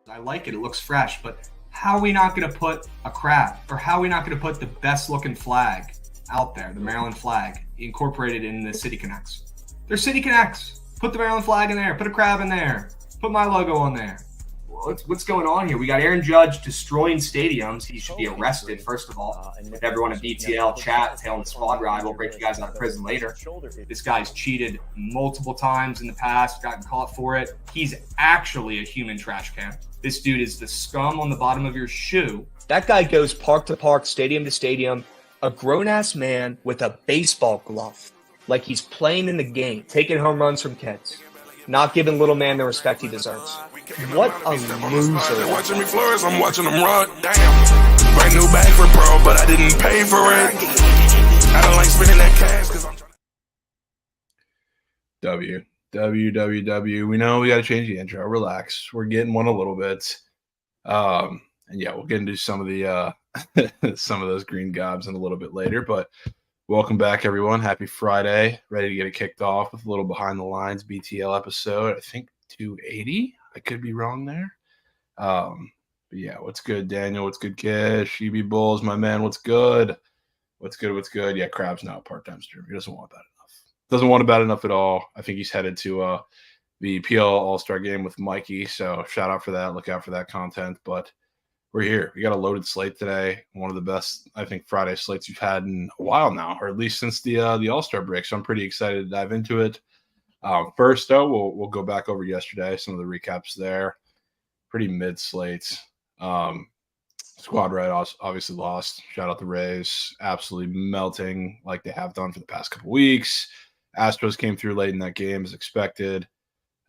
I like it. It looks fresh, but how are we not going to put a crab, or how are we not going to put the best looking flag out there, the Maryland flag, incorporated in the City Connects? They're City Connects. Put the Maryland flag in there. Put a crab in there. Put my logo on there. What's going on here? We got Aaron Judge destroying stadiums. He should be arrested, first of all. If everyone at BTL chat, Tail and Squad Ride, we'll break you guys out of prison later. This guy's cheated multiple times in the past, gotten caught for it. He's actually a human trash can. This dude is the scum on the bottom of your shoe. That guy goes park to park, stadium to stadium, a grown-ass man with a baseball glove, like he's playing in the game, taking home runs from kids, not giving little man the respect he deserves. What a loser. They're watching me flourish, I'm watching them run. Damn. Brand new bag for pro, but I didn't pay for it. I don't like spending that cash because I'm W. We know we got to change the intro. Relax. We're getting one a little bit. And yeah, we'll get into some of the some of those green gobs in a little bit later. But welcome back, everyone. Happy Friday. Ready to get it kicked off with a little behind the lines BTL episode. I think 280. I could be wrong there. But yeah, what's good, Daniel? What's good, Kish? EB Bulls, my man. What's good? What's good? What's good? Yeah, Crab's now a part-time streamer. He doesn't want that enough. Doesn't want it bad enough at all. I think he's headed to the PL All-Star game with Mikey. So shout out for that. Look out for that content. But we're here. We got a loaded slate today. One of the best, I think, Friday slates we've had in a while now, or at least since the All-Star break. So I'm pretty excited to dive into it. First, though, we'll go back over yesterday, some of the recaps there. Pretty mid slates. Squad Red obviously lost. Shout out the Rays. Absolutely melting like they have done for the past couple weeks. Astros came through late in that game as expected.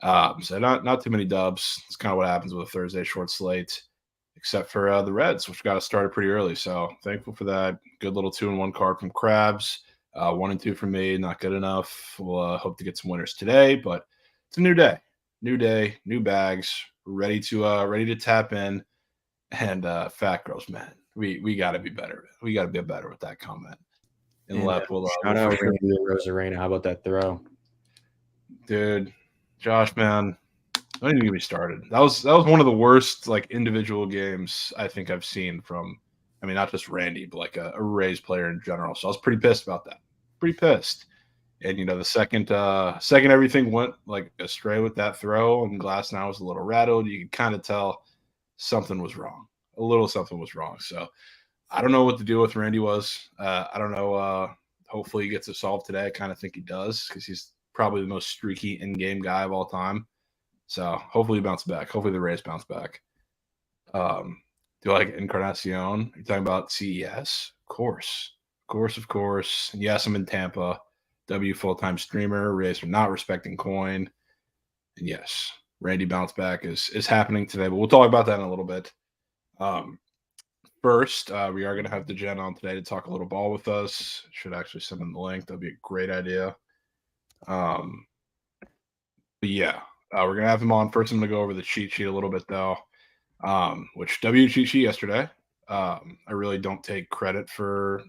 So not too many dubs. It's kind of what happens with a Thursday short slate, except for the Reds, which got us started pretty early. So thankful for that. Good little 2-1 card from Crabs. 1 and 2 from me. Not good enough. We'll hope to get some winners today, but it's a new day. New day, new bags. Ready to tap in. And Fat Girls, man, we got to be better. We got to be better with that comment. And Lep will shout out Randy Rosarena. How about that throw, dude? Josh, man, don't even get me started. That was one of the worst like individual games I think I've seen from. I mean, not just Randy, but like a Rays player in general. So I was pretty pissed about that. Pretty pissed. And the second everything went like astray with that throw, and Glasnow was a little rattled. You could kind of tell something was wrong. A little something was wrong. So I don't know what the deal with Randy was. I don't know. Hopefully he gets it solved today. I kind of think he does because he's probably the most streaky in-game guy of all time. So hopefully he bounces back. Hopefully the Rays bounce back. Do you like Encarnacion? You're talking about CES? Of course. And yes, I'm in Tampa. W full-time streamer. Rays are not respecting coin. And yes, Randy bounce back is happening today, but we'll talk about that in a little bit. First, we are going to have DeGen on today to talk a little ball with us. Should actually send him the link. That'd be a great idea. But yeah, we're going to have him on. First, I'm going to go over the cheat sheet a little bit, though, which W cheat sheet yesterday. I really don't take credit for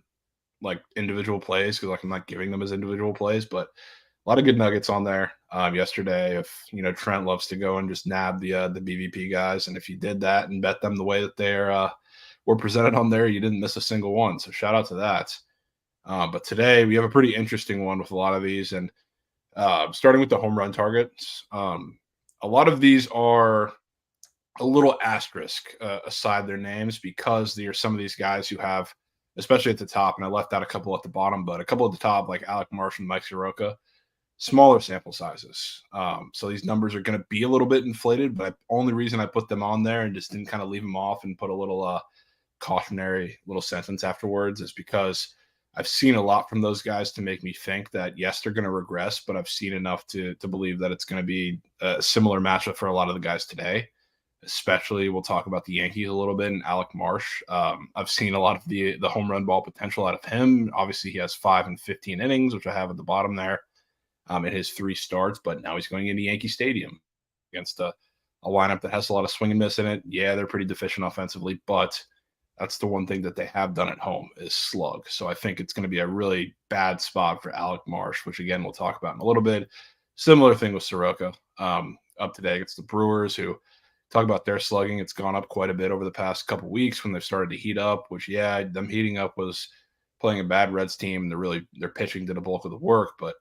like individual plays because like I'm not giving them as individual plays, but a lot of good nuggets on there yesterday. If Trent loves to go and just nab the BVP guys, and if you did that and bet them the way that they're were presented on there, you didn't miss a single one. So shout out to that. But today we have a pretty interesting one with a lot of these, and starting with the home run targets. A lot of these are a little asterisk aside their names because there are some of these guys who have, especially at the top, and I left out a couple at the bottom, but a couple at the top like Alec Marsh and Mike Soroka. Smaller sample sizes. So these numbers are going to be a little bit inflated, but the only reason I put them on there and just didn't kind of leave them off and put a little cautionary little sentence afterwards is because I've seen a lot from those guys to make me think that, yes, they're going to regress, but I've seen enough to believe that it's going to be a similar matchup for a lot of the guys today. Especially, we'll talk about the Yankees a little bit and Alec Marsh. I've seen a lot of the home run ball potential out of him. Obviously, he has 5 and 15 innings, which I have at the bottom there. In his 3 starts, but now he's going into Yankee Stadium against a lineup that has a lot of swing and miss in it. Yeah, they're pretty deficient offensively, but that's the one thing that they have done at home is slug. So I think it's going to be a really bad spot for Alec Marsh, which again we'll talk about in a little bit. Similar thing with Soroka up today against the Brewers, who talk about their slugging. It's gone up quite a bit over the past couple weeks when they've started to heat up. Which them heating up was playing a bad Reds team. Their pitching did a bulk of the work, but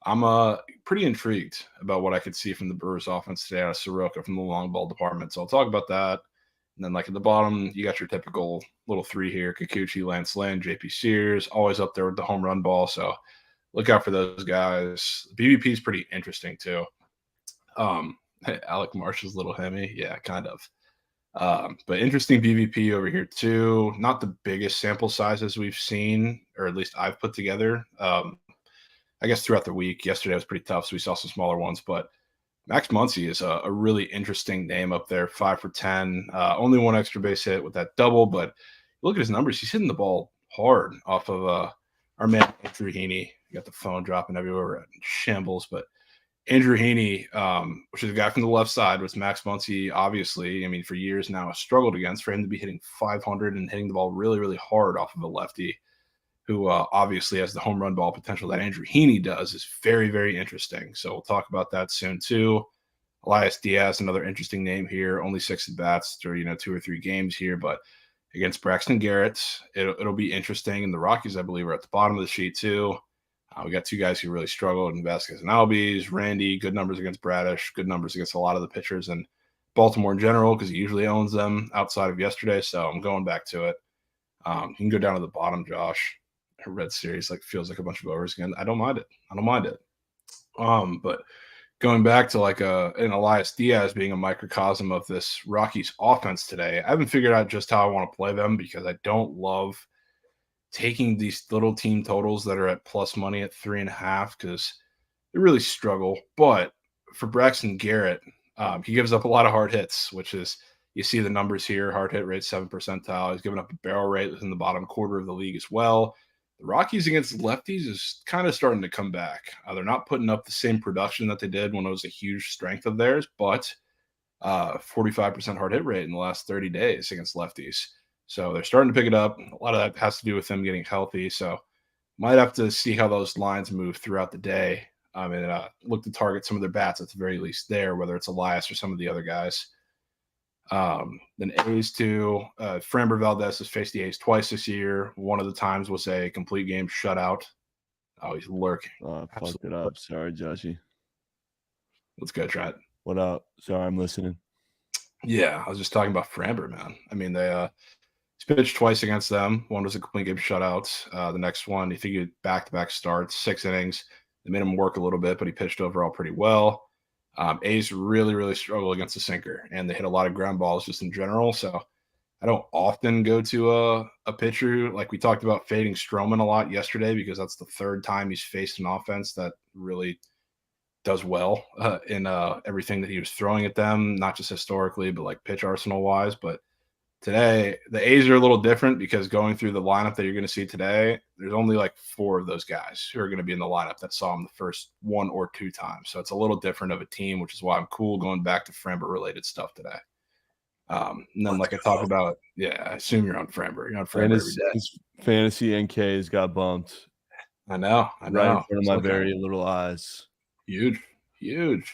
I'm pretty intrigued about what I could see from the Brewers offense today out of Soroka from the long ball department. So I'll talk about that. And then like at the bottom, you got your typical little 3 here: Kikuchi, Lance Lynn, JP Sears, always up there with the home run ball. So look out for those guys. BVP is pretty interesting too. Alec Marsh's little Hemi. Yeah, kind of. But interesting BVP over here too. Not the biggest sample sizes we've seen, or at least I've put together. I guess throughout the week. Yesterday was pretty tough, so we saw some smaller ones. But Max Muncy is a really interesting name up there, 5 for 10. Only 1 extra base hit with that double, but look at his numbers. He's hitting the ball hard off of our man Andrew Heaney. You got the phone dropping everywhere in shambles, but Andrew Heaney, which is a guy from the left side, which Max Muncy, obviously, I mean, for years now has struggled against. For him to be hitting 500 and hitting the ball really, really hard off of a lefty who obviously has the home run ball potential that Andrew Heaney does is very, very interesting. So we'll talk about that soon too. Elias Diaz, another interesting name here, only 6 at-bats through 2 or 3 games here, but against Braxton Garrett, it'll be interesting. And the Rockies, I believe, are at the bottom of the sheet too. We got 2 guys who really struggled in Vasquez and Albies. Randy, good numbers against Bradish, good numbers against a lot of the pitchers and Baltimore in general because he usually owns them outside of yesterday. So I'm going back to it. You can go down to the bottom, Josh. A red series feels like a bunch of overs again. I don't mind it. But going back to an Elias Diaz being a microcosm of this Rockies offense today, I haven't figured out just how I want to play them because I don't love taking these little team totals that are at plus money at 3.5 because they really struggle. But for Braxton Garrett, he gives up a lot of hard hits, which is you see the numbers here. Hard hit rate 7th percentile. He's given up a barrel rate within the bottom quarter of the league as well. The Rockies against lefties is kind of starting to come back. They're not putting up the same production that they did when it was a huge strength of theirs, but 45% hard hit rate in the last 30 days against lefties. So they're starting to pick it up. A lot of that has to do with them getting healthy. So might have to see how those lines move throughout the day. And look to target some of their bats at the very least there, whether it's Elias or some of the other guys. Then A's too. Framber Valdez has faced the A's twice this year. One of the times was a complete game shutout. Oh, he's lurking. Oh, I fucked it up. Sorry, Joshy. Let's go, Trent. What up? Sorry, I'm listening. Yeah, I was just talking about Framber, man. I mean, he's pitched twice against them. One was a complete game shutout. The next one, he figured back-to-back starts, 6 innings. They made him work a little bit, but he pitched overall pretty well. A's really, really struggle against the sinker, and they hit a lot of ground balls just in general. So I don't often go to a pitcher like we talked about fading Stroman a lot yesterday because that's the 3rd time he's faced an offense that really does well in everything that he was throwing at them, not just historically, but pitch arsenal wise. But today, the A's are a little different because going through the lineup that you're going to see today, there's only 4 of those guys who are going to be in the lineup that saw him the first 1 or 2 times. So it's a little different of a team, which is why I'm cool going back to Framber-related stuff today. And then, I talked about, I assume you're on Framber. You're on Framber every day. Fantasy NKs got bumped. I know. Right in front of my very little eyes. Huge. And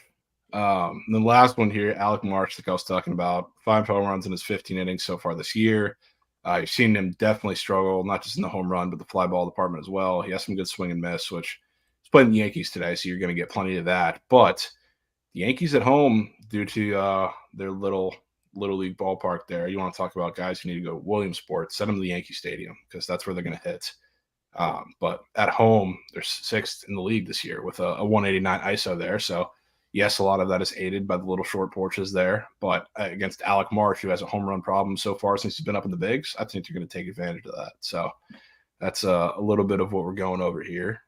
the last one here, Alec Marsh, like I was talking about, 5 home runs in his 15 innings so far this year. You've seen him definitely struggle, not just in the home run, but the fly ball department as well. He has some good swing and miss, which he's playing the Yankees today, so you're going to get plenty of that. But the Yankees at home, due to their little league ballpark there, you want to talk about guys who need to go to Williamsport, send them to the Yankee Stadium because that's where they're going to hit. But at home, they're 6th in the league this year with a 189 ISO there. So yes, a lot of that is aided by the little short porches there, but against Alec Marsh, who has a home run problem so far since he's been up in the bigs, I think they're going to take advantage of that. So that's a little bit of what we're going over here.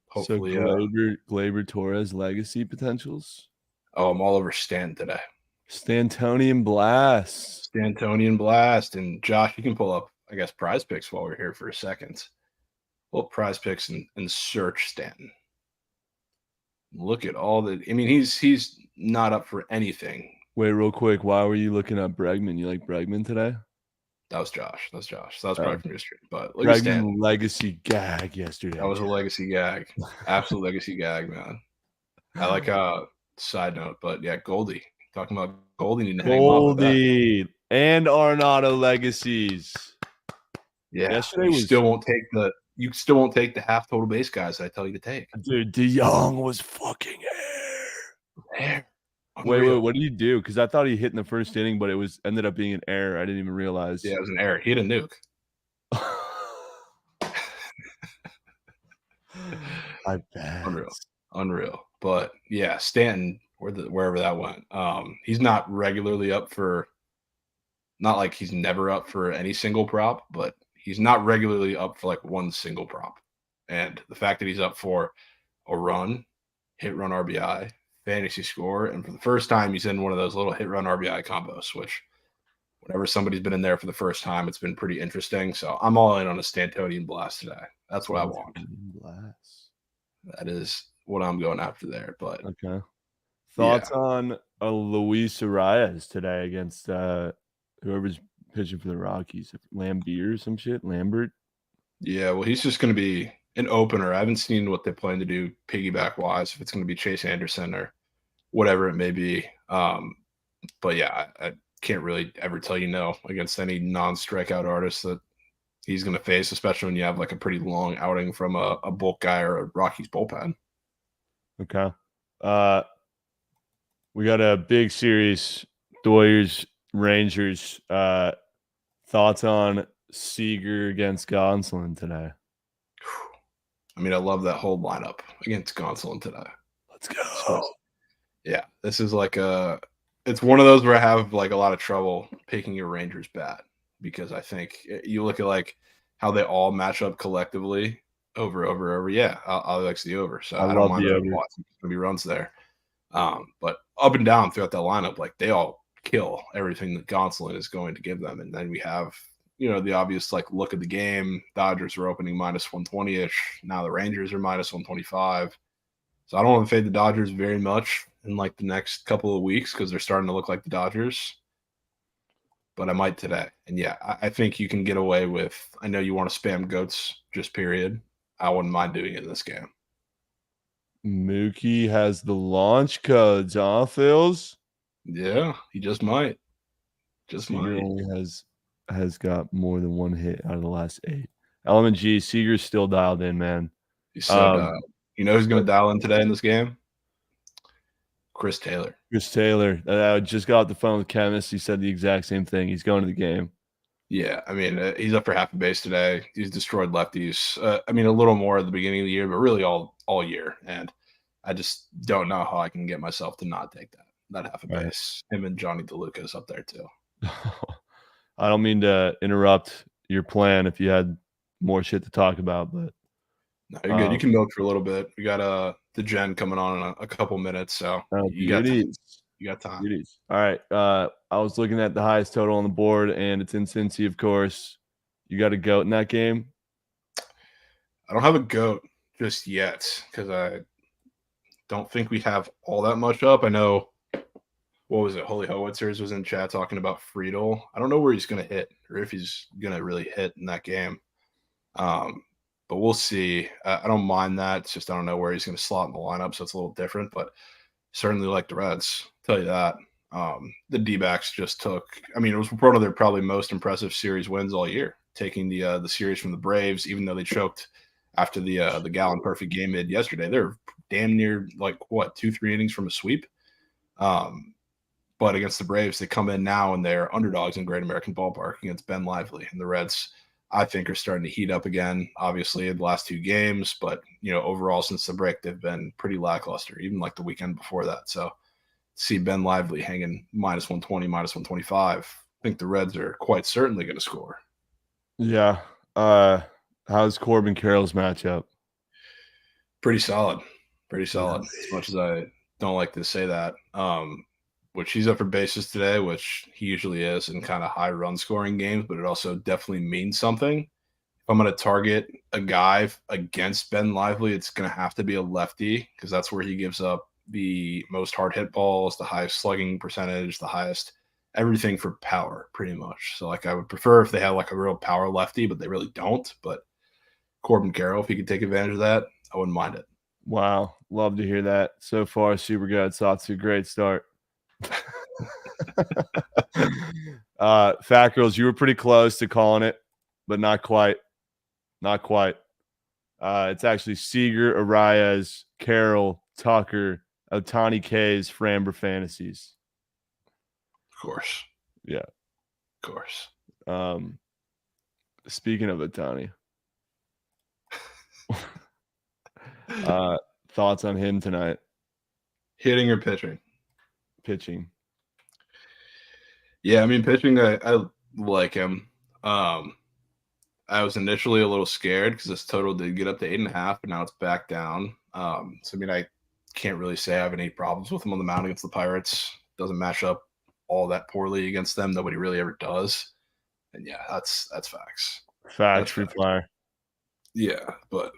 Hopefully, so Gleyber Torres legacy potentials. Oh, I'm all over Stan today. Stantonian Blast. And Josh, you can pull up, I guess, Prize Picks while we're here for a second. Pull up Prize Picks and search Stanton. Look at all the. I mean, he's not up for anything. Wait, real quick. Why were you looking at Bregman? You like Bregman today? That was Josh. So that was probably from your stream. But look Bregman at Stanton. legacy gag yesterday. That was a legacy gag. Absolute legacy gag, man. I like side note, but yeah, Goldie. Talking about Goldie needing to hang off with that. And Arenado legacies. Yeah, yesterday you still won't take the half total base guys that I tell you to take. Dude, DeYoung was fucking air. Wait, what did he do? Because I thought he hit in the first inning, but it ended up being an error. I didn't even realize. Yeah, it was an error. He hit a nuke. I bet. Unreal. But yeah, Stanton, wherever that went, he's not regularly up for. Not like he's never up for any single prop, but he's not regularly up for one single prop. And the fact that he's up for a run, hit run RBI, fantasy score, and for the first time he's in one of those little hit run RBI combos, which whenever somebody's been in there for the first time, it's been pretty interesting. So I'm all in on a Stantonian Blast today. That's what I want. Blast. That is what I'm going after there. But okay. Thoughts on Luis Arias today against whoever's pitching for the Rockies? Lambert or some shit? Lambert? Yeah, well, he's just going to be an opener. I haven't seen what they plan to do piggyback-wise, if it's going to be Chase Anderson or whatever it may be. But yeah, I can't really ever tell you no against any non-strikeout artist that he's going to face, especially when you have like a pretty long outing from a bulk guy or a Rockies bullpen. Okay. We got a big series, Doyers, Rangers. Thoughts on Seager against Gonsolin today? I mean, I love that whole lineup against Gonsolin today. Let's go. Yeah, this is like it's one of those where I have like a lot of trouble picking a Rangers bat because I think you look at like how they all match up collectively over. Yeah, I'll like the over. So I don't mind the over. There's going to be runs there. But up and down throughout that lineup, like they all kill everything that Gonsolin is going to give them. And then we have, the obvious like look at the game. Dodgers are opening minus 120-ish. Now the Rangers are minus 125. So I don't want to fade the Dodgers very much in like the next couple of weeks because they're starting to look like the Dodgers. But I might today. And yeah, I think you can get away with, I know you want to spam goats, just period. I wouldn't mind doing it in this game. Mookie has the launch codes, huh, Phils? Yeah, he just might. Seager only has got more than one hit out of the last 8. Element G, Seager's still dialed in, man. He's so dialed. You know who's going to dial in today in this game? Chris Taylor. I just got off the phone with Chemist. He said the exact same thing. He's going to the game. Yeah, I mean, he's up for half a base today. He's destroyed lefties. I mean, a little more at the beginning of the year, but really all year. And I just don't know how I can get myself to not take that half a base. Him and Johnny DeLuca's up there too. I don't mean to interrupt your plan if you had more shit to talk about, but no, you're good. You can milk for a little bit. We got the Gen coming on in a couple minutes, so you got time. You got time. All right. I was looking at the highest total on the board, and it's in Cincy, of course. You got a goat in that game? I don't have a goat just yet because I don't think we have all that much up. I know, what was it? Holy Howitzers was in chat talking about Friedel. I don't know where he's going to hit or if he's going to really hit in that game. But we'll see. I don't mind that. It's just I don't know where he's going to slot in the lineup, so it's a little different. But certainly like the Reds, I'll tell you that. The D-backs just took. I mean, it was one of their probably most impressive series wins all year, taking the series from the Braves, even though they choked after the Gallon perfect game mid yesterday. They're damn near like 2-3 innings from a sweep. But against the Braves, they come in now and they're underdogs in Great American Ballpark against Ben Lively, and the Reds, I think, are starting to heat up again, obviously, in the last 2 games. But, overall, since the break, they've been pretty lackluster, even like the weekend before that. So, see Ben Lively hanging minus 120, minus 125. I think the Reds are quite certainly going to score. Yeah. How's Corbin Carroll's matchup? Pretty solid. As much as I don't like to say that. Which he's up for bases today, which he usually is in kind of high run scoring games, but it also definitely means something. If I'm going to target a guy against Ben Lively, it's going to have to be a lefty because that's where he gives up the most hard hit balls, the highest slugging percentage, the highest everything for power, pretty much. So like I would prefer if they had like a real power lefty, but they really don't. But Corbin Carroll, if he could take advantage of that, I wouldn't mind it. Wow. Love to hear that. So far, super good. Satsu, great start. Fat Girls, you were pretty close to calling it, but not quite. It's actually Seager, Arias, Carroll, Tucker, Ohtani K's Framber Fantasies. Of course. Yeah. Of course. Speaking of Ohtani, thoughts on him tonight? Hitting or pitching? Pitching. Yeah, I mean, pitching, I like him. I was initially a little scared because this total did get up to 8.5, but now it's back down. So, I mean, I can't really say I have any problems with him on the mound against the Pirates. Doesn't match up all that poorly against them. Nobody really ever does. And yeah, that's facts. Facts, free flyer. Yeah, but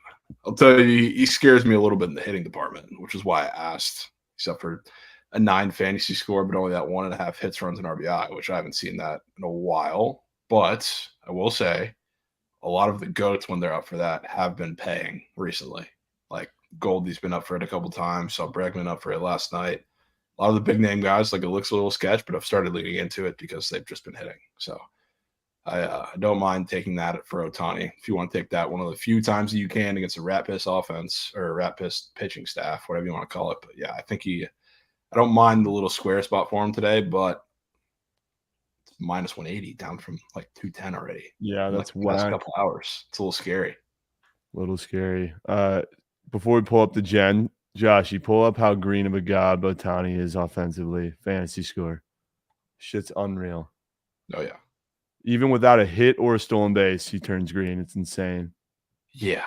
I'll tell you, he scares me a little bit in the hitting department, which is why I asked. Except for a 9 fantasy score, but only that 1.5 hits, runs, and RBI, which I haven't seen that in a while. But I will say a lot of the GOATs, when they're up for that, have been paying recently. Like Goldie's been up for it a couple times. Saw Bregman up for it last night. A lot of the big name guys, like it looks a little sketch, but I've started leaning into it because they've just been hitting. So I don't mind taking that for Ohtani. If you want to take that one of the few times that you can against a rat piss offense or a rat piss pitching staff, whatever you want to call it. But yeah, I think I don't mind the little square spot for him today, but it's minus 180 down from like 210 already. Yeah, that's like the last whack. couple hours. It's a little scary. Little scary. Before we pull up the gen, Josh, you pull up how green of a god Ohtani is offensively. Fantasy score. Shit's unreal. Oh, yeah. Even without a hit or a stolen base, he turns green. It's insane. Yeah.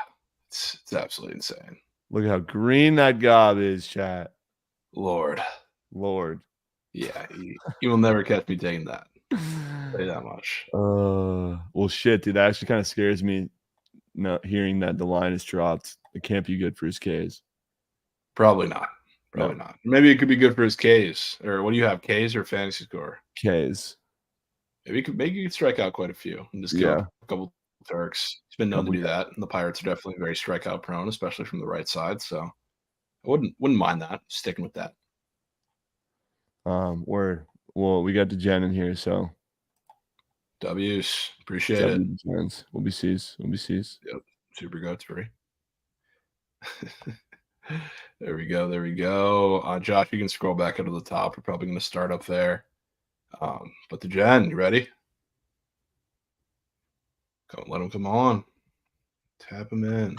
It's absolutely insane. Look at how green that gob is, chat. Lord. Yeah, you will never catch me taking that. I'll say that much. Well, shit, dude. That actually kind of scares me. Not hearing that the line is dropped. It can't be good for his Ks. Probably not. Not. Maybe it could be good for his Ks. Or what do you have? Ks or fantasy score? Ks. Maybe you could strike out quite a few and just kill a couple Turks. He's been known to do that. And the Pirates are definitely very strikeout prone, especially from the right side. So I wouldn't mind that. Sticking with that. Well, we got the gen in here, so W's. Appreciate it. Gens. We'll be C's. Yep. Super goats free. There we go. Josh, you can scroll back up to the top. We're probably going to start up there. But the gen, you ready? Let him come on. Tap him in.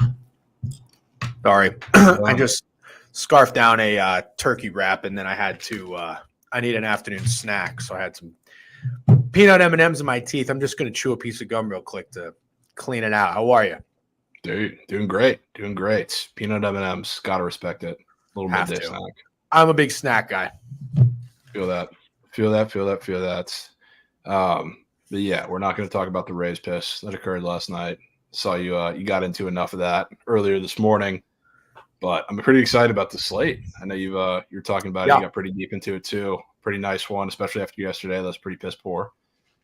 Sorry, I just scarfed down a turkey wrap, and then I had to. I need an afternoon snack, so I had some peanut M&Ms in my teeth. I'm just going to chew a piece of gum real quick to clean it out. How are you? Dude, doing great. Peanut M&Ms. Got to respect it. A little midday snack. I'm a big snack guy. Feel that. But yeah, we're not going to talk about the Rays piss that occurred last night. Saw you you got into enough of that earlier this morning, but I'm pretty excited about the slate. I know you're talking about it. You got pretty deep into it too. Pretty nice one, especially after yesterday. That was pretty piss poor.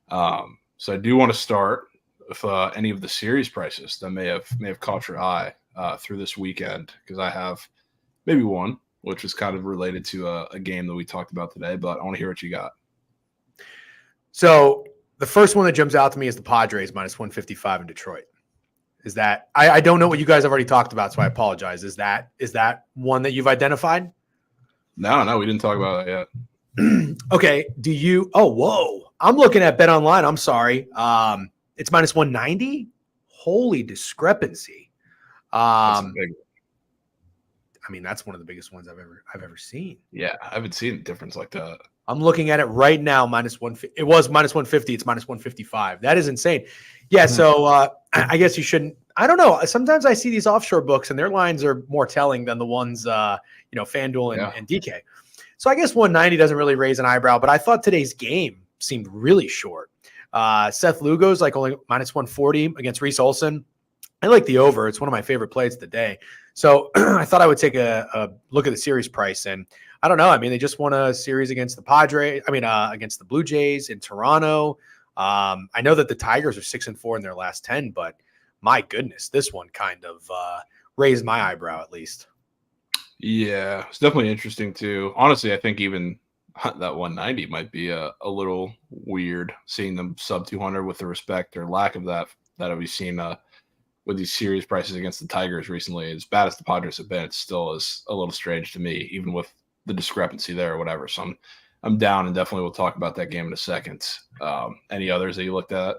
So I do want to start with any of the series prices that may have caught your eye through this weekend, because I have maybe one which is kind of related to a game that we talked about today. But I want to hear what you got. So the first one that jumps out to me is the Padres minus 155 in Detroit. Is that I don't know what you guys have already talked about, so I apologize. Is that one that you've identified? No, we didn't talk about that yet. Okay. Do you? Oh, whoa! I'm looking at Bet Online. I'm sorry. It's minus 190. Holy discrepancy. That's a big one. I mean, that's one of the biggest ones I've ever seen. Yeah, I haven't seen a difference like that. I'm looking at it right now. Minus 150. It was minus 150. It's minus 155. That is insane. Yeah. So I guess you shouldn't. I don't know. Sometimes I see these offshore books and their lines are more telling than the ones, FanDuel and DK. So I guess 190 doesn't really raise an eyebrow, but I thought today's game seemed really short. Seth Lugo's like only minus 140 against Reese Olson. I like the over. It's one of my favorite plays of the day. So I thought I would take a look at the series price. And I don't know. I mean, they just won a series against the Padres. Against the Blue Jays in Toronto. I know that the Tigers are 6-4 in their last 10, but my goodness, this one kind of raised my eyebrow at least. Yeah, it's definitely interesting too. Honestly, I think even that 190 might be a little weird, seeing them sub 200 with the respect or lack of that we've seen with these series prices against the Tigers recently. As bad as the Padres have been, it still is a little strange to me, even with the discrepancy there or whatever. So I'm down, and definitely we'll talk about that game in a second. Any others that you looked at?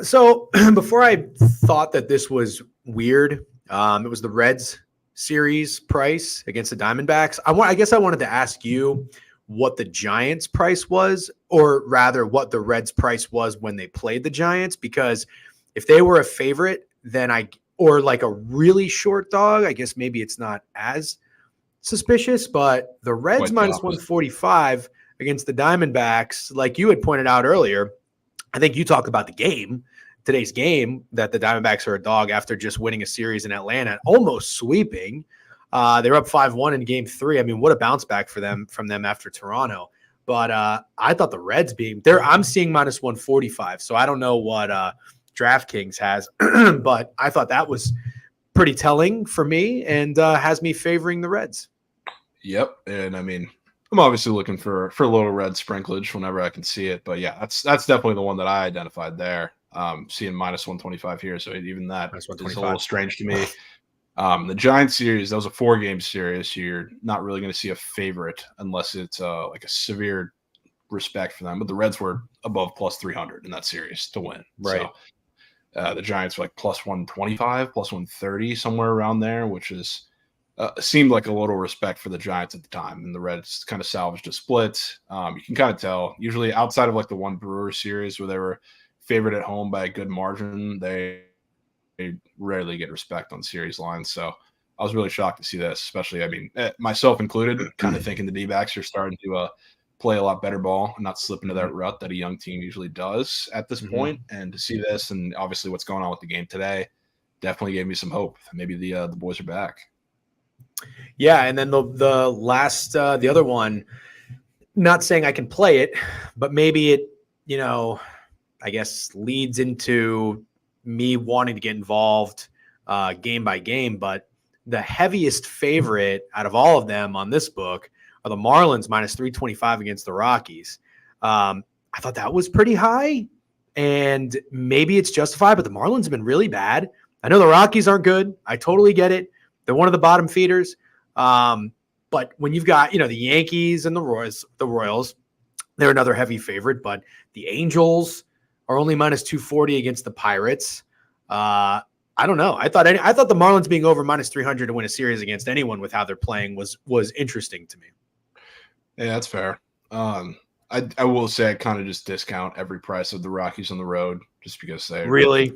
So before I thought that this was weird, it was the Reds series price against the Diamondbacks. I guess I wanted to ask you what the Giants price was, or rather what the Reds price was when they played the Giants, because if they were a favorite, then or like a really short dog, I guess maybe it's not as suspicious, but the Reds minus 145 against the Diamondbacks, like you had pointed out earlier, I think you talked about today's game, that the Diamondbacks are a dog after just winning a series in Atlanta, almost sweeping. They were up 5-1 in game 3. I mean, what a bounce back from them after Toronto. But I thought the Reds being there, I'm seeing minus 145. So I don't know what DraftKings has, but I thought that was pretty telling for me and has me favoring the Reds. Yep. And I mean, I'm obviously looking for a little red sprinklage whenever I can see it. But yeah, that's definitely the one that I identified there. Seeing minus 125 here. So even that is a little strange to me. The Giants series, that was a 4-game series. You're not really going to see a favorite unless it's like a severe respect for them. But the Reds were above plus 300 in that series to win. Right. So the Giants were like plus 125, plus 130, somewhere around there, which is seemed like a little respect for the Giants at the time. And the Reds kind of salvaged a split. You can kind of tell, usually outside of like the one Brewer series where they were favored at home by a good margin, they rarely get respect on series lines. So I was really shocked to see this, especially, I mean, myself included, kind of thinking the D-backs are starting to play a lot better ball and not slip into that rut that a young team usually does at this point. And to see this and obviously what's going on with the game today definitely gave me some hope. Maybe the boys are back. Yeah, and then the last the other one, not saying I can play it, but maybe it, I guess leads into me wanting to get involved game by game. But the heaviest favorite out of all of them on this book are the Marlins minus 325 against the Rockies. I thought that was pretty high, and maybe it's justified, but the Marlins have been really bad. I know the Rockies aren't good. I totally get it. They're one of the bottom feeders. But when you've got, the Yankees and the Royals, they're another heavy favorite, but the Angels are only minus 240 against the Pirates. I don't know. I thought the Marlins being over minus 300 to win a series against anyone with how they're playing was interesting to me. Yeah, that's fair. I will say I kind of just discount every price of the Rockies on the road just because they really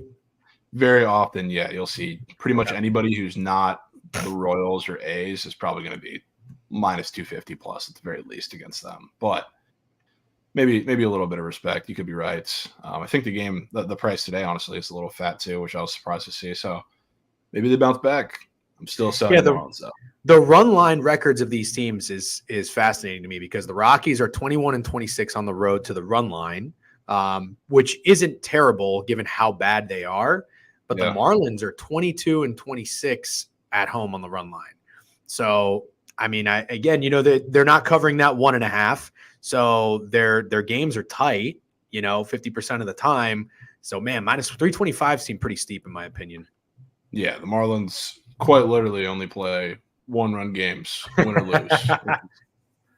very often, yeah, you'll see pretty much anybody who's not the Royals or A's is probably going to be minus 250 plus at the very least against them. But maybe a little bit of respect. You could be right. I think the game, the price today, honestly, is a little fat too, which I was surprised to see. So maybe they bounce back. I'm still selling the Marlins though. The run line records of these teams is fascinating to me because the Rockies are 21-26 on the road to the run line, which isn't terrible given how bad they are. But the Marlins are 22-26 at home on the run line. So, I mean, they're not covering that 1.5. So their games are tight, 50% of the time. So, man, minus 325 seemed pretty steep in my opinion. Yeah, the Marlins quite literally only play 1-run games, win or lose.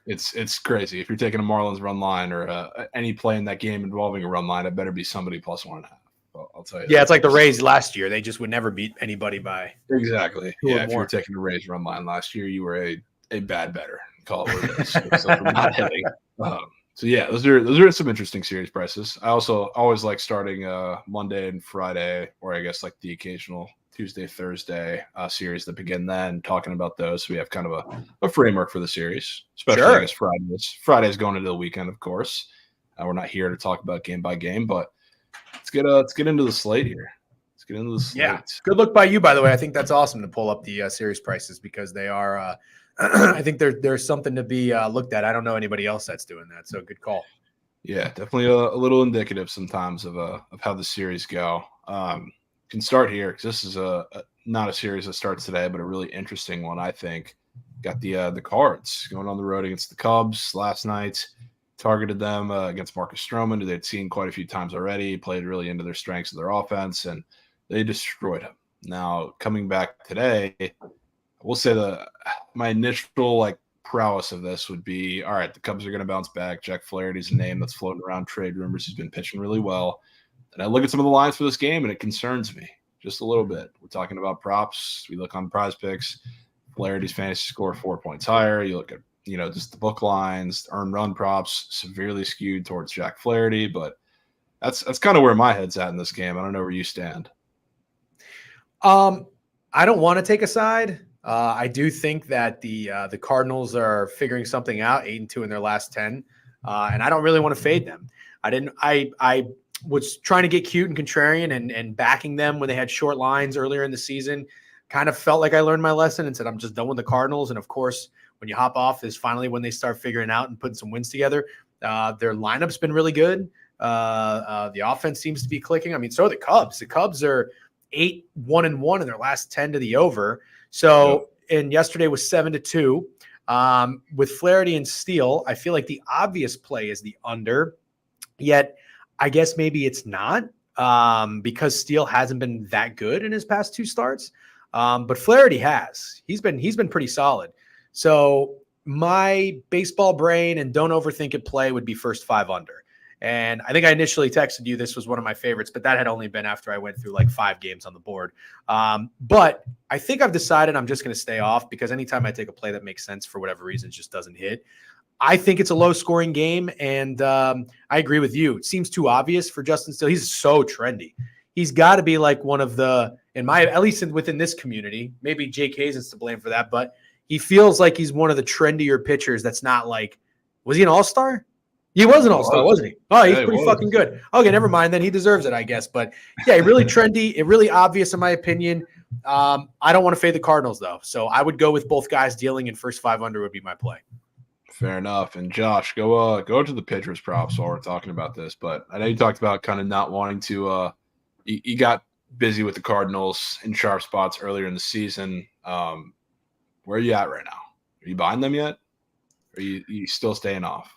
It's crazy. If you're taking a Marlins run line or any play in that game involving a run line, it better be somebody plus 1.5. I'll tell you. Yeah, it's like the Rays last year. They just would never beat anybody by exactly. Yeah, if you more. were taking the Rays run line last year, you were a bad better. Call it what it is. So from not hitting. So yeah, those are some interesting series prices. I also always like starting Monday and Friday, or I guess like the occasional Tuesday, Thursday series that begin then, talking about those. So we have kind of a framework for the series, especially I guess Friday's going into the weekend, of course. We're not here to talk about game by game, but let's get into the slate here. Let's get into the slate. Yeah, good look by you, by the way. I think that's awesome to pull up the series prices because they are. I think there's something to be looked at. I don't know anybody else that's doing that, so good call. Yeah, definitely a little indicative sometimes of how the series go. Can start here because this is not a series that starts today, but a really interesting one. I think got the Cards going on the road against the Cubs last night. Targeted them against Marcus Stroman, who they'd seen quite a few times already, played really into their strengths of their offense, and they destroyed him. Now, coming back today, I will say my initial prowess of this would be, all right, the Cubs are going to bounce back. Jack Flaherty's a name that's floating around trade rumors. He's been pitching really well. And I look at some of the lines for this game, and it concerns me just a little bit. We're talking about props. We look on Prize Picks. Flaherty's fantasy score 4 points higher. You look at just the book lines, earned run props severely skewed towards Jack Flaherty, but that's kind of where my head's at in this game. I don't know where you stand. I don't want to take a side. I do think that the Cardinals are figuring something out, 8-2 in their last 10, and I don't really want to fade them. I was trying to get cute and contrarian and backing them when they had short lines earlier in the season. kind of felt like I learned my lesson and said, I'm just done with the Cardinals. And of course, when you hop off is finally when they start figuring out and putting some wins together. Their lineup's been really good. The offense seems to be clicking. I mean, so are the Cubs. The Cubs are 8-1-1 in their last 10 to the over. So, and yesterday was 7-2. With Flaherty and Steele, I feel like the obvious play is the under. Yet, I guess maybe it's not because Steele hasn't been that good in his past 2 starts. But Flaherty has. He's been pretty solid. So my baseball brain and don't overthink it play would be first 5 under. And I think I initially texted you this was one of my favorites, but that had only been after I went through like 5 games on the board. But I think I've decided I'm just going to stay off because anytime I take a play that makes sense for whatever reason, it just doesn't hit. I think it's a low-scoring game, and I agree with you. It seems too obvious for Justin Steele. He's so trendy. He's got to be like one of the, at least within this community, maybe Jake Hazen's to blame for that, but he feels like he's one of the trendier pitchers that's not like, was he an all-star? He was an all-star, wasn't he? Oh, he's pretty fucking good. Okay, never mind. Then he deserves it, I guess. But yeah, really trendy, really obvious in my opinion. I don't want to fade the Cardinals though, so I would go with both guys dealing in first 5 under would be my play. Fair enough. And Josh, go to the pitchers props while we're talking about this. But I know you talked about kind of not wanting to. You got busy with the Cardinals in sharp spots earlier in the season. Where are you at right now? Are you buying them yet? Or are you still staying off?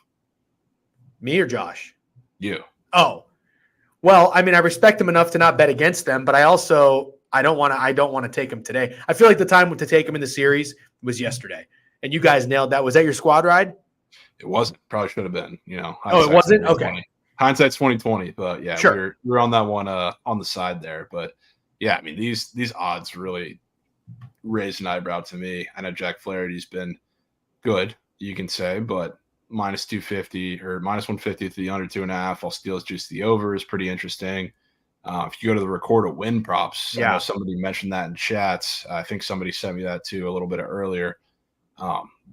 Me or Josh? You. Oh, well, I mean, I respect them enough to not bet against them, but I don't want to take them today. I feel like the time to take them in the series was yesterday, and you guys nailed that. Was that your squad ride? It wasn't. Probably should have been. Oh, it wasn't. Okay. Hindsight's 2020, but yeah, sure. we're on that one on the side there. But yeah, I mean these odds really raised an eyebrow to me. I know Jack Flaherty's been good, you can say, but minus 250 or minus 150 to the under 2.5. While Steele's juice the over is pretty interesting. If you go to the record a win props, I know somebody mentioned that in chats. I think somebody sent me that too a little bit earlier.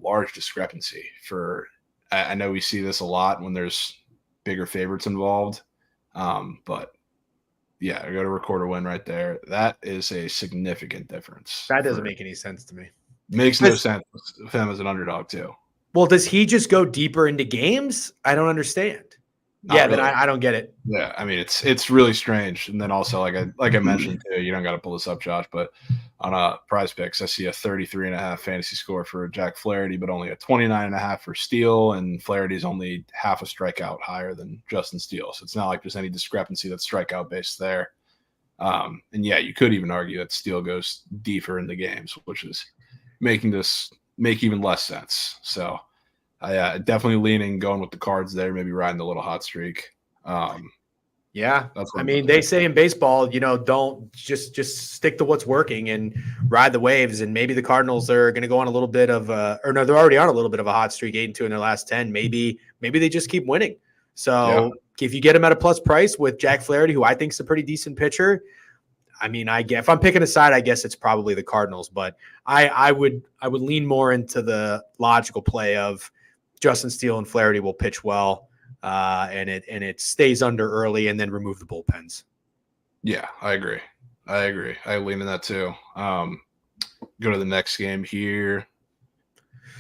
Large discrepancy for. I know we see this a lot when there's bigger favorites involved, but yeah, I go to record a win right there. That is a significant difference. That doesn't make any sense to me. Makes no sense with him as an underdog too. Well, does he just go deeper into games? I don't understand. Not really. Then I don't get it. Yeah, I mean it's really strange. And then also like I mentioned too, you don't got to pull this up, Josh, but on Prize Picks, I see a 33.5 fantasy score for Jack Flaherty, but only a 29.5 for Steele, and Flaherty's only half a strikeout higher than Justin Steele. So it's not like there's any discrepancy that's strikeout based there. And yeah, you could even argue that Steele goes deeper in the games, which is making this make even less sense. So I definitely leaning going with the Cards there, maybe riding the little hot streak. Yeah, I mean, they say in baseball, don't just stick to what's working and ride the waves. And maybe the Cardinals are going to go on a little bit of they're already on a little bit of a hot streak, 8-2 in their last 10. Maybe they just keep winning. So if you get them at a plus price with Jack Flaherty, who I think is a pretty decent pitcher, I mean, if I'm picking a side, I guess it's probably the Cardinals. But I would lean more into the logical play of Justin Steele and Flaherty will pitch well. And it stays under early and then remove the bullpens. Yeah, I agree. I lean in that too. Go to the next game here.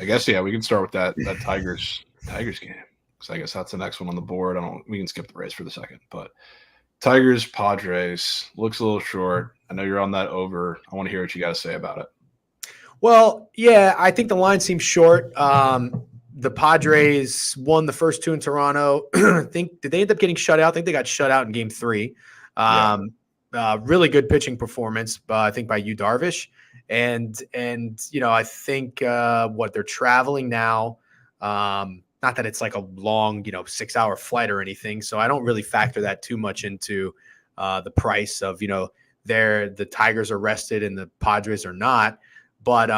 I guess, we can start with that Tigers game. Because I guess that's the next one on the board. We can skip the race for the second. But Tigers, Padres looks a little short. I know you're on that over. I want to hear what you got to say about it. Well, yeah, I think the line seems short. The Padres won the first 2 in Toronto. Did they end up getting shut out? I think they got shut out in game 3. Really good pitching performance, I think, by Yu Darvish. And I think they're traveling now. Not that it's like a long, 6-hour flight or anything. So I don't really factor that too much into the price of, the Tigers are rested and the Padres are not. But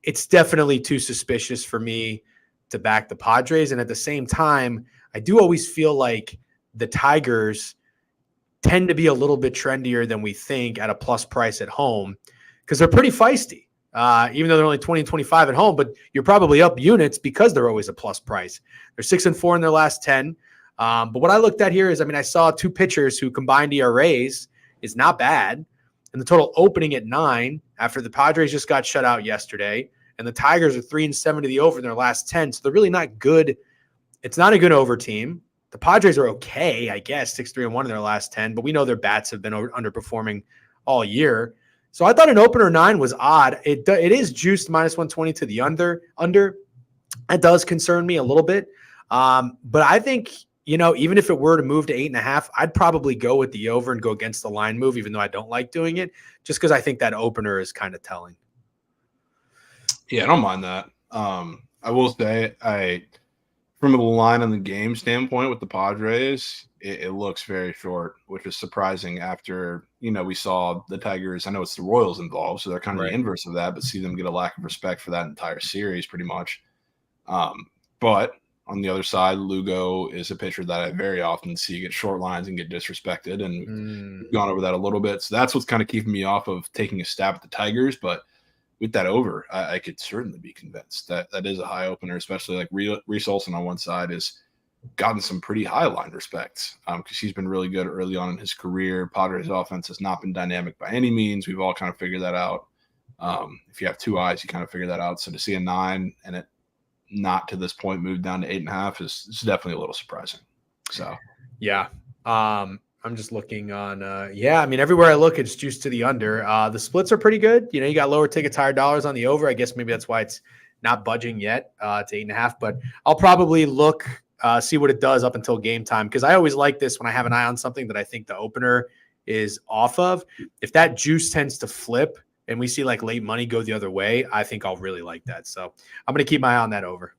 it's definitely too suspicious for me to back the Padres. And at the same time, I do always feel like the Tigers tend to be a little bit trendier than we think at a plus price at home because they're pretty feisty, even though they're only 20-25 at home, but you're probably up units because they're always a plus price. They're 6-4 in their last 10. But what I looked at here is, I saw 2 pitchers who combined ERAs is not bad. and the total opening at 9 after the Padres just got shut out yesterday, and the Tigers are 3-7 to the over in their last 10. So they're really not good. It's not a good over team. The Padres are okay, I guess, 6-3-1 in their last 10, but we know their bats have been underperforming all year. So I thought an opener 9 was odd. It is juiced -120 to the under. That does concern me a little bit. But I think, even if it were to move to 8.5, I'd probably go with the over and go against the line move, even though I don't like doing it, just because I think that opener is kind of telling. Yeah, I don't mind that. I will say, from a line on the game standpoint with the Padres, it looks very short, which is surprising after, we saw the Tigers. I know it's the Royals involved, so they're kind of the inverse of that, but see them get a lack of respect for that entire series pretty much. But on the other side, Lugo is a pitcher that I very often see get short lines and get disrespected, and we've gone over that a little bit. So that's what's kind of keeping me off of taking a stab at the Tigers, but with that over, I could certainly be convinced that is a high opener, especially like Reese Olson on one side has gotten some pretty high line respect because he's been really good early on in his career. Padres offense has not been dynamic by any means. We've all kind of figured that out. If you have two eyes, you kind of figure that out. So to see a 9 and it not to this point moved down to 8.5 is definitely a little surprising. So, yeah. I'm just looking on, everywhere I look, it's juiced to the under. The splits are pretty good. You got lower tickets, higher dollars on the over. I guess maybe that's why it's not budging yet to 8.5, but I'll probably look, see what it does up until game time. Because I always like this when I have an eye on something that I think the opener is off of. If that juice tends to flip and we see like late money go the other way, I think I'll really like that. So I'm going to keep my eye on that over.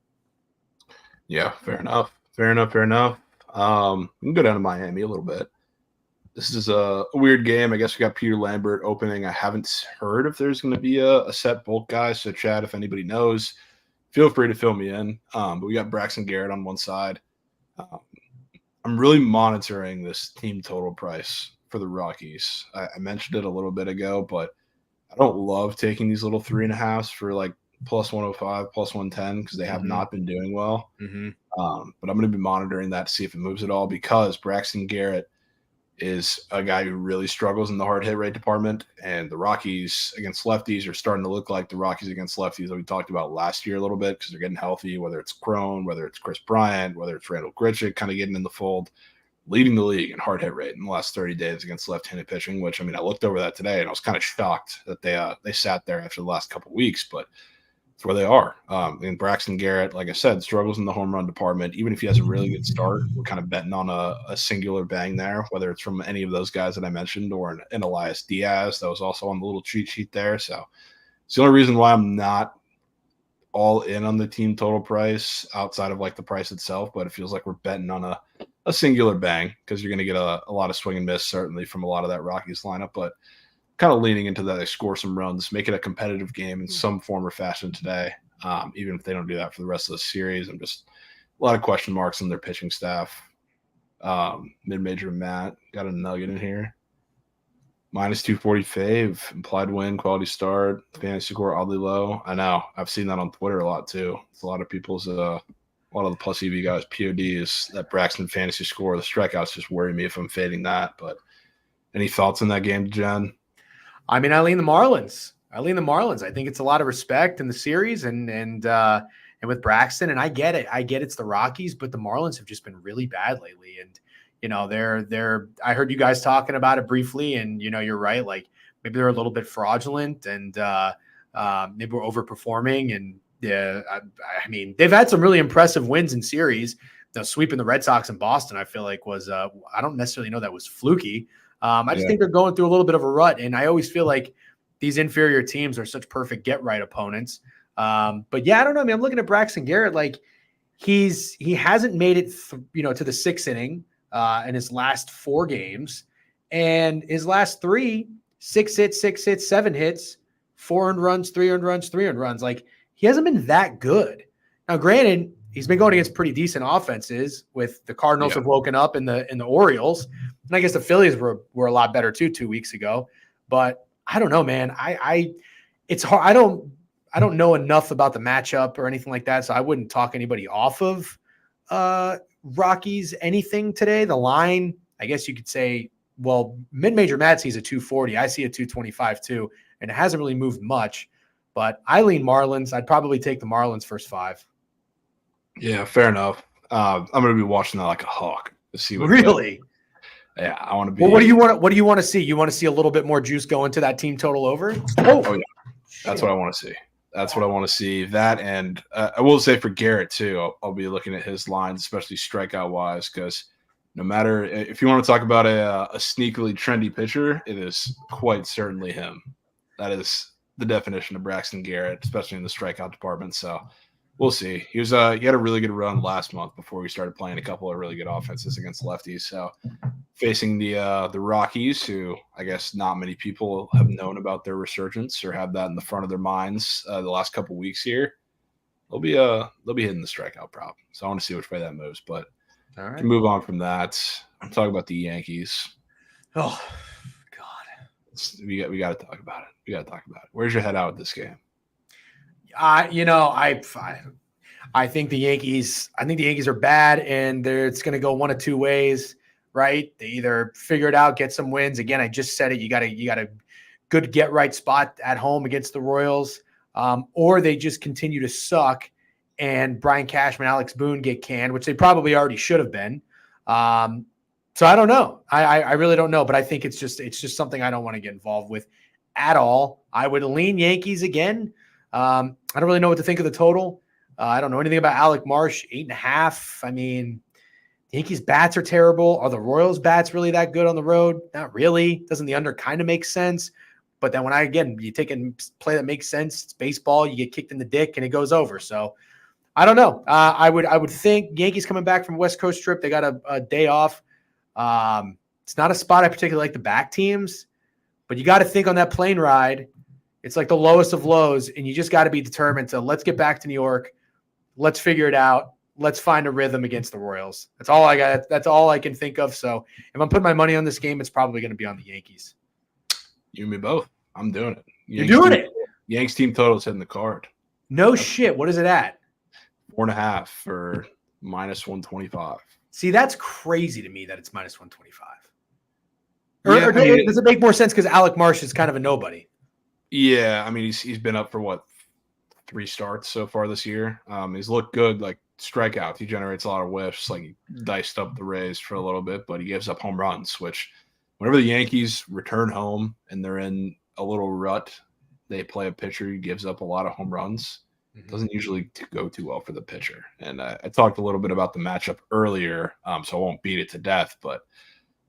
Yeah, fair enough. We can go down to Miami a little bit. This is a weird game. I guess we got Peter Lambert opening. I haven't heard if there's going to be a set bulk guy. So, Chad, if anybody knows, feel free to fill me in. But we got Braxton Garrett on one side. I'm really monitoring this team total price for the Rockies. I mentioned it a little bit ago, but I don't love taking these little 3.5s for like plus 105, plus 110 because they have not been doing well. But I'm going to be monitoring that to see if it moves at all because Braxton Garrett is a guy who really struggles in the hard hit rate department, and the Rockies against lefties are starting to look like the Rockies against lefties that we talked about last year a little bit because they're getting healthy, whether it's Crone, whether it's Chris Bryant, whether it's Randall Grichuk kind of getting in the fold, leading the league in hard hit rate in the last 30 days against left-handed pitching, which, I looked over that today and I was kind of shocked that they sat there after the last couple of weeks, but it's where they are. And Braxton Garrett, like I said, struggles in the home run department. Even if he has a really good start, we're kind of betting on a singular bang there, whether it's from any of those guys that I mentioned or an Elias Diaz that was also on the little cheat sheet there. So it's the only reason why I'm not all in on the team total price outside of like the price itself, but it feels like we're betting on a singular bang because you're going to get a lot of swing and miss certainly from a lot of that Rockies lineup, but kind of leaning into that, they score some runs, make it a competitive game in some form or fashion today. Even if they don't do that for the rest of the series, I'm just a lot of question marks on their pitching staff. Mid-major Matt got a nugget in here. -240 fave, implied win, quality start, fantasy score oddly low. I know. I've seen that on Twitter a lot too. It's a lot of people's a lot of the plus EV guys PODs that Braxton fantasy score. The strikeouts just worry me if I'm fading that. But any thoughts on that game, Jen? I lean the Marlins. I think it's a lot of respect in the series and with Braxton, and I get it. It's the Rockies, but the Marlins have just been really bad lately. And they're I heard you guys talking about it briefly, and you're right. Like maybe they're a little bit fraudulent, and maybe we're overperforming. And they've had some really impressive wins in series. Sweeping the Red Sox in Boston, I feel like was I don't necessarily know that was fluky. I just think they're going through a little bit of a rut, and I always feel like these inferior teams are such perfect get-right opponents. But yeah, I don't know. I'm looking at Braxton Garrett, like he hasn't made it, to the 6th inning in his last 4 games, and his last 3, 6 hits, 7 hits, 4 earned runs, 3 earned runs, 3 earned runs. Like he hasn't been that good. Now, granted, he's been going against pretty decent offenses. With the Cardinals have woken up in the Orioles. And I guess the Phillies were a lot better too 2 weeks ago. But I don't know, man. It's hard. I don't know enough about the matchup or anything like that, so I wouldn't talk anybody off of Rockies anything today. The line, I guess you could say well, mid-major Matt sees a 240. I see a 225 too, and it hasn't really moved much. But I lean Marlins. I'd probably take the Marlins first 5. Yeah, fair enough. I'm going to be watching that like a hawk to see what. Really? Yeah, I want to be. Well, what do you want? What do you want to see? You want to see a little bit more juice go into that team total over? Oh yeah, that's what I want to see. That's what I want to see. That, and I will say for Garrett too, I'll be looking at his lines, especially strikeout wise, because no matter if you want to talk about a sneakily trendy pitcher, it is quite certainly him. That is the definition of Braxton Garrett, especially in the strikeout department. So we'll see. He had a really good run last month before we started playing a couple of really good offenses against lefties. So facing the Rockies, who I guess not many people have known about their resurgence or have that in the front of their minds the last couple of weeks here, they'll be hitting the strikeout prop. So I want to see which way that moves. But All right. to move on from that, I'm talking about the Yankees. Oh God. We got to talk about it. We got to talk about it. Where's your head out with this game? I think the Yankees. I think the Yankees are bad, and it's going to go one of two ways, right? They either figure it out, get some wins. Again, I just said it. You got a good get right spot at home against the Royals, or they just continue to suck, and Brian Cashman, Alex Boone get canned, which they probably already should have been. So I don't know. I really don't know, but I think it's just something I don't want to get involved with at all. I would lean Yankees again. I don't really know what to think of the total. I don't know anything about Alec Marsh, 8.5. I mean, the Yankees bats are terrible. Are the Royals bats really that good on the road? Not really. Doesn't the under kind of make sense? But then you take a play that makes sense, it's baseball, you get kicked in the dick and it goes over. So I don't know. I would think Yankees coming back from West Coast trip, they got a day off. It's not a spot I particularly like the back teams, but you got to think on that plane ride, it's like the lowest of lows, and you just got to be determined to let's get back to New York. Let's figure it out. Let's find a rhythm against the Royals. That's all I got. That's all I can think of. So if I'm putting my money on this game, it's probably going to be on the Yankees. You and me both. I'm doing it. You're doing it. Yanks team total is hitting the card. No shit. What is it at? 4.5 for -125. See, that's crazy to me that it's -125. Yeah, Or does it make more sense because Alec Marsh is kind of a nobody? Yeah, I mean he's been up for what 3 starts so far this year. He's looked good, like strikeouts. He generates a lot of whiffs. Like he diced up the Rays for a little bit, but he gives up home runs. Which whenever the Yankees return home and they're in a little rut, they play a pitcher who gives up a lot of home runs. Doesn't usually go too well for the pitcher. And I talked a little bit about the matchup earlier, so I won't beat it to death, but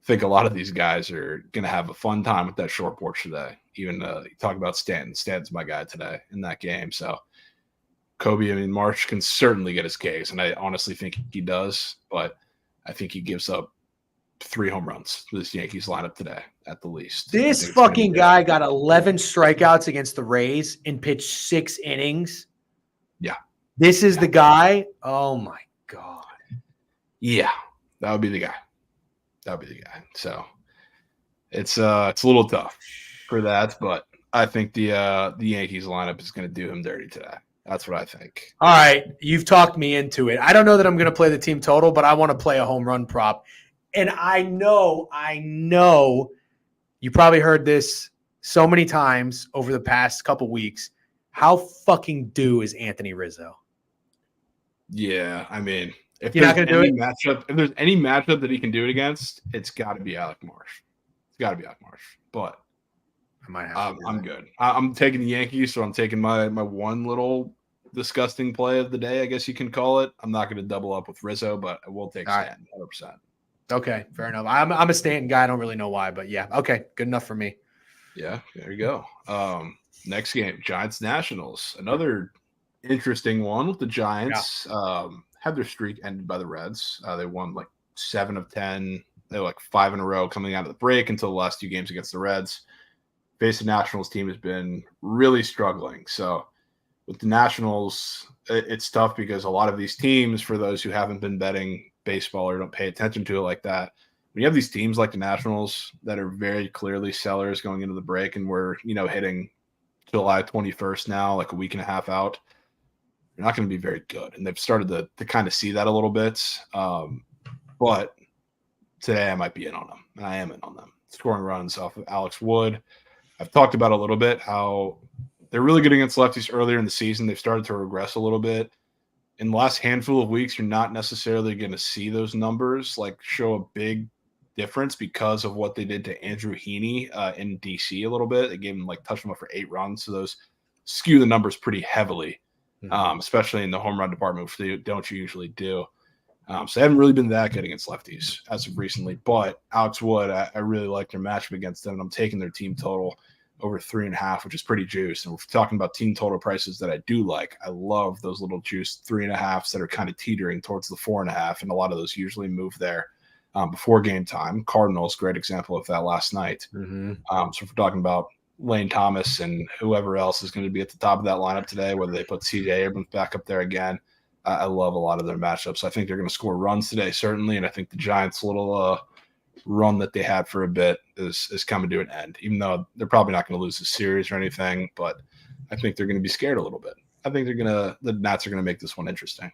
I think a lot of these guys are going to have a fun time with that short porch today. Even you talk about Stanton. Stanton's my guy today in that game. So Kobe, Marsh can certainly get his Ks, and I honestly think he does, but I think he gives up 3 home runs for this Yankees lineup today at the least. This fucking guy got 11 strikeouts against the Rays and pitched 6 innings. Yeah. This is the guy. Oh my God. Yeah, that would be the guy. So it's a little tough for that, but I think the Yankees lineup is going to do him dirty today. That's what I think. All right, you've talked me into it. I don't know that I'm going to play the team total, but I want to play a home run prop. And I know you probably heard this so many times over the past couple weeks. How fucking due is Anthony Rizzo? Yeah, I mean, if You're not there's gonna any do it? matchup, if there's any matchup that he can do it against, it's got to be Alec Marsh. It's got to be Alec Marsh. But I might have. I'm good. I'm taking the Yankees, so I'm taking my one little disgusting play of the day, I guess you can call it. I'm not going to double up with Rizzo, but I will take Stanton 100%. Okay, fair enough. I'm a Stanton guy. I don't really know why, but yeah. Okay, good enough for me. Yeah, there you go. Next game, Giants Nationals. Another interesting one with the Giants. Had their streak ended by the Reds. They won like 7 of 10. They were like 5 in a row coming out of the break until the last 2 games against the Reds. Facing Nationals team has been really struggling. So with the Nationals, it's tough because a lot of these teams, for those who haven't been betting baseball or don't pay attention to it like that, when you have these teams like the Nationals that are very clearly sellers going into the break, and we're hitting July 21st now, like a week and a half out, you're not going to be very good. And they've started to kind of see that a little bit. But today I might be in on them, and I am in on them. Scoring runs off of Alex Wood. I've talked about a little bit how they're really good against lefties earlier in the season. They've started to regress a little bit. In the last handful of weeks, you're not necessarily going to see those numbers like show a big difference because of what they did to Andrew Heaney in DC a little bit. They gave him touched him up for 8 runs, so those skew the numbers pretty heavily, especially in the home run department, which they don't usually do. So they haven't really been that good against lefties as of recently. But Alex Wood, I really like their matchup against them, and I'm taking their team total over 3.5, which is pretty juiced. And we're talking about team total prices that I do like. I love those little juiced 3.5s that are kind of teetering towards the 4.5, and a lot of those usually move there before game time. Cardinals, great example of that last night. So if we're talking about Lane Thomas and whoever else is going to be at the top of that lineup today, whether they put C.J. Abrams back up there again, I love a lot of their matchups. I think they're going to score runs today, certainly, and I think the Giants' little run that they had for a bit is coming to an end, even though they're probably not going to lose the series or anything, but I think they're going to be scared a little bit. I think the Nats are going to make this one interesting.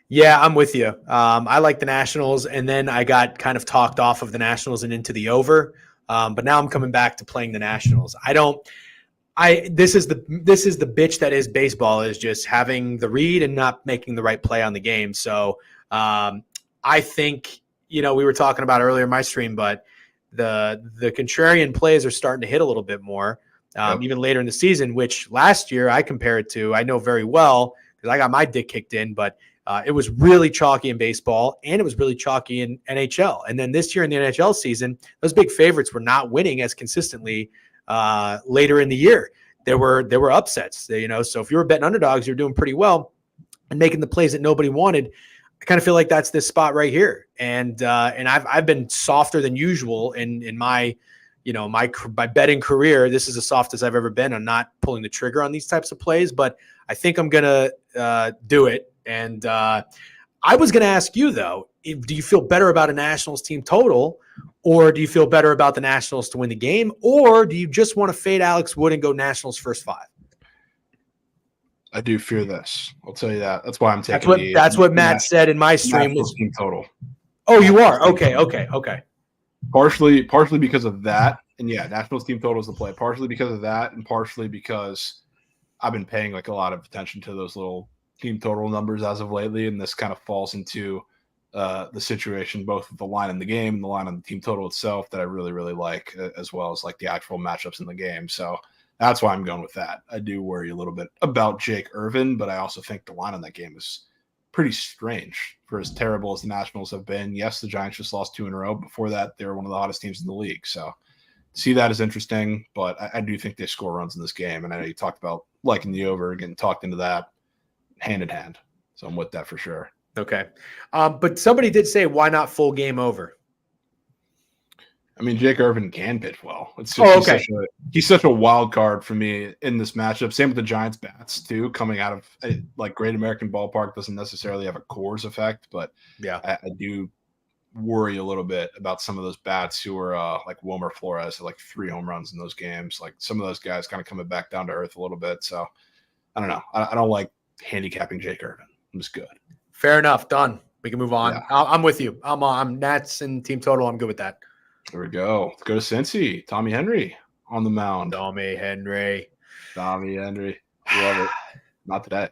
Yeah, I'm with you. I like the Nationals, and then I got kind of talked off of the Nationals and into the over. But now I'm coming back to playing the Nationals. This is the bitch that is baseball, is just having the read and not making the right play on the game. So I think, we were talking about earlier in my stream, but the contrarian plays are starting to hit a little bit more, even later in the season, which last year I compare it to, I know very well because I got my dick kicked in, but it was really chalky in baseball and it was really chalky in NHL. And then this year in the NHL season, those big favorites were not winning as consistently later in the year. There were upsets, so if you were betting underdogs, you're doing pretty well and making the plays that nobody wanted. I kind of feel like that's this spot right here. And I've been softer than usual in my my betting career. This is the softest I've ever been. I'm not pulling the trigger on these types of plays, but I think I'm going to do it. And I was going to ask you, though, do you feel better about a Nationals team total, or do you feel better about the Nationals to win the game, or do you just want to fade Alex Wood and go Nationals first 5? I do fear this. I'll tell you that. That's why I'm taking that's what Matt said in my stream. Nationals team total. Oh, you are? Okay. Partially because of that. And yeah, Nationals team total is the play. Partially because of that, and partially because I've been paying a lot of attention to those little team total numbers as of lately, and this kind of falls into the situation both with the line in the game and the line on the team total itself that I really, really like, as well as the actual matchups in the game. So that's why I'm going with that. I do worry a little bit about Jake Irvin, but I also think the line on that game is pretty strange for as terrible as the Nationals have been. Yes, the Giants just lost 2 in a row. Before that, they were one of the hottest teams in the league. So see that as interesting, but I do think they score runs in this game. And I know you talked about liking the over, getting talked into that hand in hand. So I'm with that for sure. Okay. But somebody did say, why not full game over? I mean, Jake Irvin can pitch well. It's just, he's such a wild card for me in this matchup. Same with the Giants bats too, coming out of Great American Ballpark doesn't necessarily have a Coors effect, but yeah, I do worry a little bit about some of those bats who are like Wilmer Flores, had 3 home runs in those games. Some of those guys kind of coming back down to earth a little bit. So I don't know. I don't like handicapping Jake Irvin. I'm just good. Fair enough. Done. We can move on. Yeah. I'm with you. I'm Nats and team total. I'm good with that. There we go. Let's go to Cincy. Tommy Henry on the mound. Tommy Henry. Love it. Not today.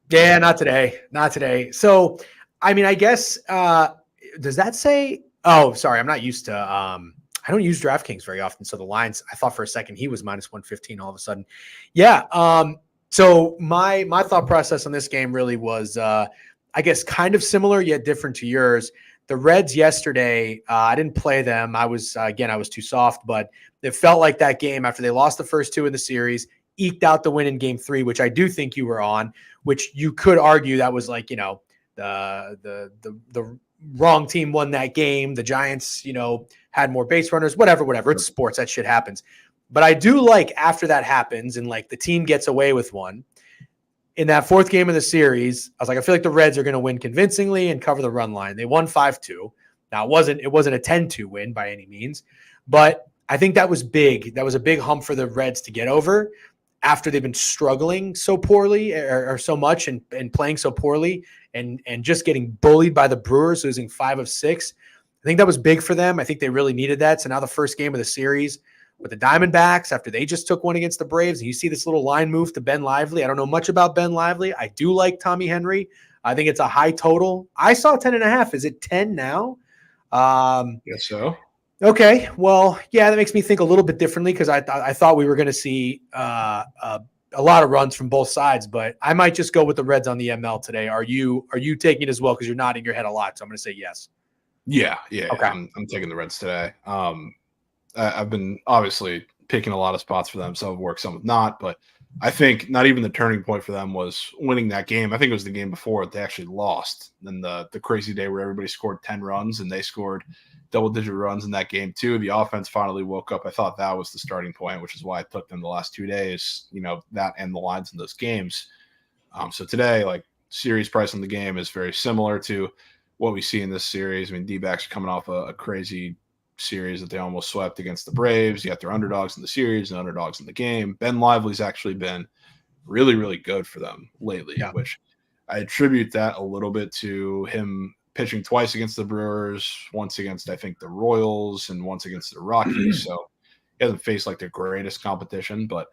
Yeah, not today. So, I mean, I guess, does that say, oh, sorry. I'm not used to, I don't use DraftKings very often. So the lines, I thought for a second he was minus 115 all of a sudden. Yeah. So my thought process on this game really was, I guess, kind of similar yet different to yours. The Reds yesterday, I didn't play them. I was too soft, but it felt like that game after they lost the first 2 in the series, eked out the win in game 3, which I do think you were on, which you could argue that was the wrong team won that game. The Giants, had more base runners, whatever. It's sports. That shit happens. But I do like after that happens and the team gets away with one. In that 4th game of the series, I was like, I feel like the Reds are going to win convincingly and cover the run line. They won 5-2. Now it wasn't a 10-2 win by any means, but I think that was big. That was a big hump for the Reds to get over after they've been struggling so poorly or so much and playing so poorly and just getting bullied by the Brewers, losing 5 of 6. I think that was big for them. I think they really needed that. So now the first game of the series with the Diamondbacks, after they just took one against the Braves, and you see this little line move to Ben Lively. I don't know much about Ben Lively. I do like Tommy Henry. I think it's a high total. I saw 10.5. Is it 10 now? Guess so. Okay. Well, yeah, that makes me think a little bit differently because I thought we were going to see a lot of runs from both sides, but I might just go with the Reds on the ML today. Are you taking it as well? Because you're nodding your head a lot, so I'm going to say yes. Yeah. Okay. I'm taking the Reds today. I've been obviously picking a lot of spots for them. Some have worked, some have not. But I think not even the turning point for them was winning that game. I think it was the game before they actually lost. Then the crazy day where everybody scored 10 runs and they scored double-digit runs in that game too. The offense finally woke up. I thought that was the starting point, which is why I took them the last 2 days, that and the lines in those games. So today, like, series price on the game is very similar to what we see in this series. I mean, D-backs are coming off a crazy series that they almost swept against the Braves. You got their underdogs in the series and underdogs in the game. Ben Lively's actually been really, really good for them lately, which I attribute that a little bit to him pitching twice against the Brewers, once against, I think, the Royals, and once against the Rockies. So he hasn't faced like the greatest competition, but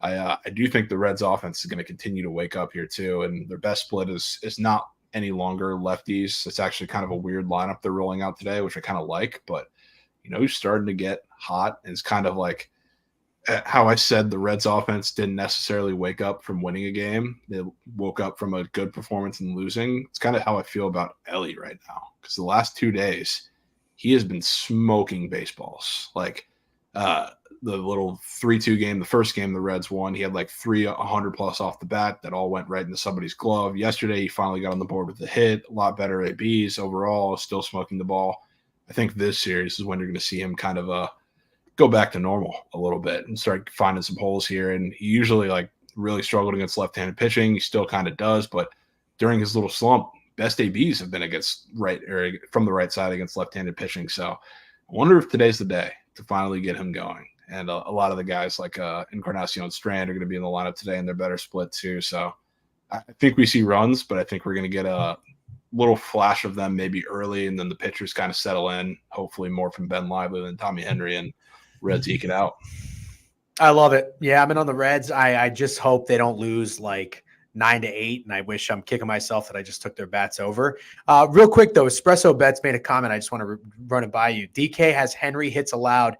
I do think the Reds offense is going to continue to wake up here too. And their best split is not any longer lefties. It's actually kind of a weird lineup they're rolling out today, which I kind of like, but he's starting to get hot. And it's kind of like how I said the Reds offense didn't necessarily wake up from winning a game. They woke up from a good performance and losing. It's kind of how I feel about Ellie right now, because the last 2 days he has been smoking baseballs. Like the little 3-2 game, the first game the Reds won, he had like 300 plus off the bat that all went right into somebody's glove. Yesterday he finally got on the board with a hit, a lot better ABs overall, still smoking the ball. I think this series is when you're going to see him kind of go back to normal a little bit and start finding some holes here. And he usually really struggled against left-handed pitching. He still kind of does, but during his little slump, best ABs have been against from the right side against left-handed pitching. So I wonder if today's the day to finally get him going. And a lot of the guys like Encarnacion Strand are going to be in the lineup today, and they're better split too. So I think we see runs, but I think we're going to get a little flash of them maybe early, and then the pitchers kind of settle in, hopefully more from Ben Lively than Tommy Henry, and Reds eke it out. I love it. Yeah, I'm in on the Reds. I just hope they don't lose like 9-8, and I wish I'm kicking myself that I just took their bats over. Real quick, though, Espresso Bets made a comment. I just want to run it by you. DK has Henry hits allowed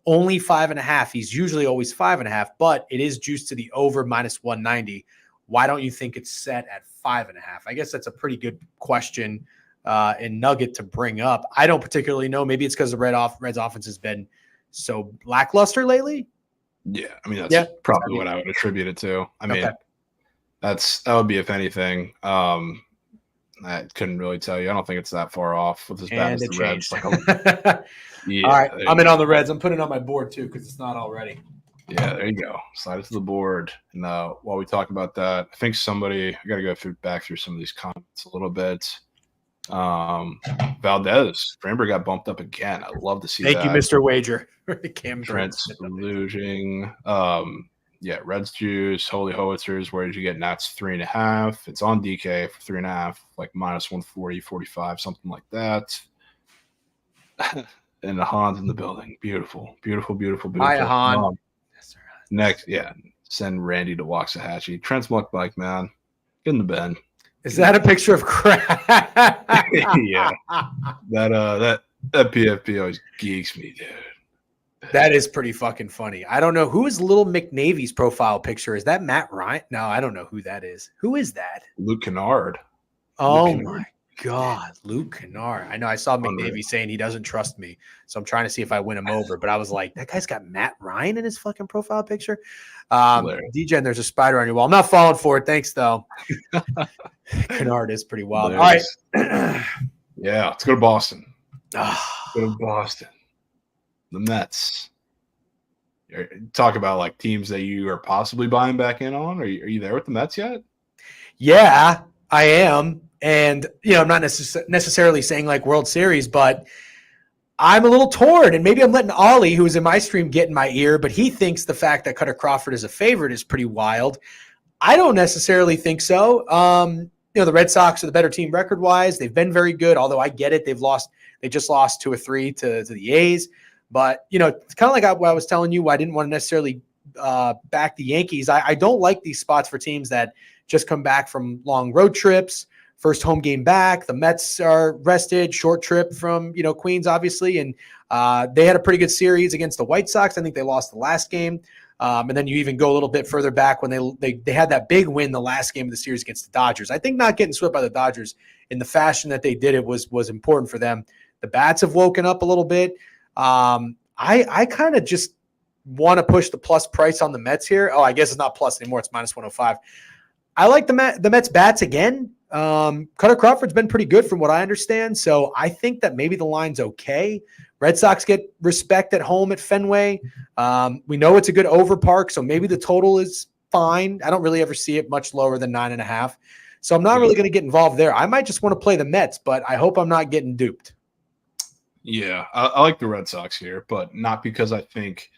only 5.5. He's usually always 5.5, but it is juiced to the over -190. Why don't you think it's set at 5.5? I guess that's a pretty good question and nugget to bring up. I don't particularly know. Maybe it's because the Reds offense has been so lackluster lately. Yeah, I mean, that's probably what I would attribute it to. I mean, that would be if anything. I couldn't really tell you. I don't think it's that far off with as bad as the Reds. All right, I'm in on the Reds. I'm putting it on my board too because it's not already. Yeah, there you go. Slide it to the board. And while we talk about that, I think I got to go back through some of these comments a little bit. Valdez, Framber got bumped up again. I'd love to see that. Thank you, Mr. Wager. Trent's losing. Reds juice, Holy Howitzers. Where did you get Nats 3.5? It's on DK for 3.5, like -140, 45, something like that. And the Han's in the building. Beautiful, beautiful, beautiful, beautiful. Hi, Han. Next, send Randy to Waxahachie. Trent's muck bike, man. Get in the bin. Is that a picture of crap? Yeah. That PFP always geeks me, dude. That is pretty fucking funny. I don't know. Who is Little McNavy's profile picture? Is that Matt Ryan? No, I don't know who that is. Who is that? Luke Kennard. Oh, my God. Luke Kennard. I know. I saw McNavy saying he doesn't trust me. So I'm trying to see if I win him over. But I was like, that guy's got Matt Ryan in his fucking profile picture. DJen, there's a spider on your wall. I'm not falling for it. Thanks, though. Kennard is pretty wild. All right. Yeah, let's go to Boston. Go to Boston. The Mets. Talk about like teams that you are possibly buying back in on. Are you there with the Mets yet? Yeah, I am. And, I'm not necessarily saying like World Series, but I'm a little torn. And maybe I'm letting Ollie, who was in my stream, get in my ear, but he thinks the fact that Cutter Crawford is a favorite is pretty wild. I don't necessarily think so. The Red Sox are the better team record-wise. They've been very good, although I get it. They've lost They just lost 2 or 3 to the A's. But, it's kind of like what I was telling you, I didn't want to necessarily back the Yankees. I don't like these spots for teams that just come back from long road trips, first home game back. The Mets are rested, short trip from, Queens, obviously. And they had a pretty good series against the White Sox. I think they lost the last game. And then you even go a little bit further back when they had that big win the last game of the series against the Dodgers. I think not getting swept by the Dodgers in the fashion that they did it was important for them. The bats have woken up a little bit. I kind of just want to push the plus price on the Mets here. Oh, I guess it's not plus anymore. It's minus 105. I like the Mets bats again. Cutter Crawford's been pretty good from what I understand. So I think that maybe the line's okay. Red Sox get respect at home at Fenway. We know it's a good over park, so maybe the total is fine. I don't really ever see it much lower than 9.5. So I'm not really going to get involved there. I might just want to play the Mets, but I hope I'm not getting duped. Yeah, I like the Red Sox here, but not because I think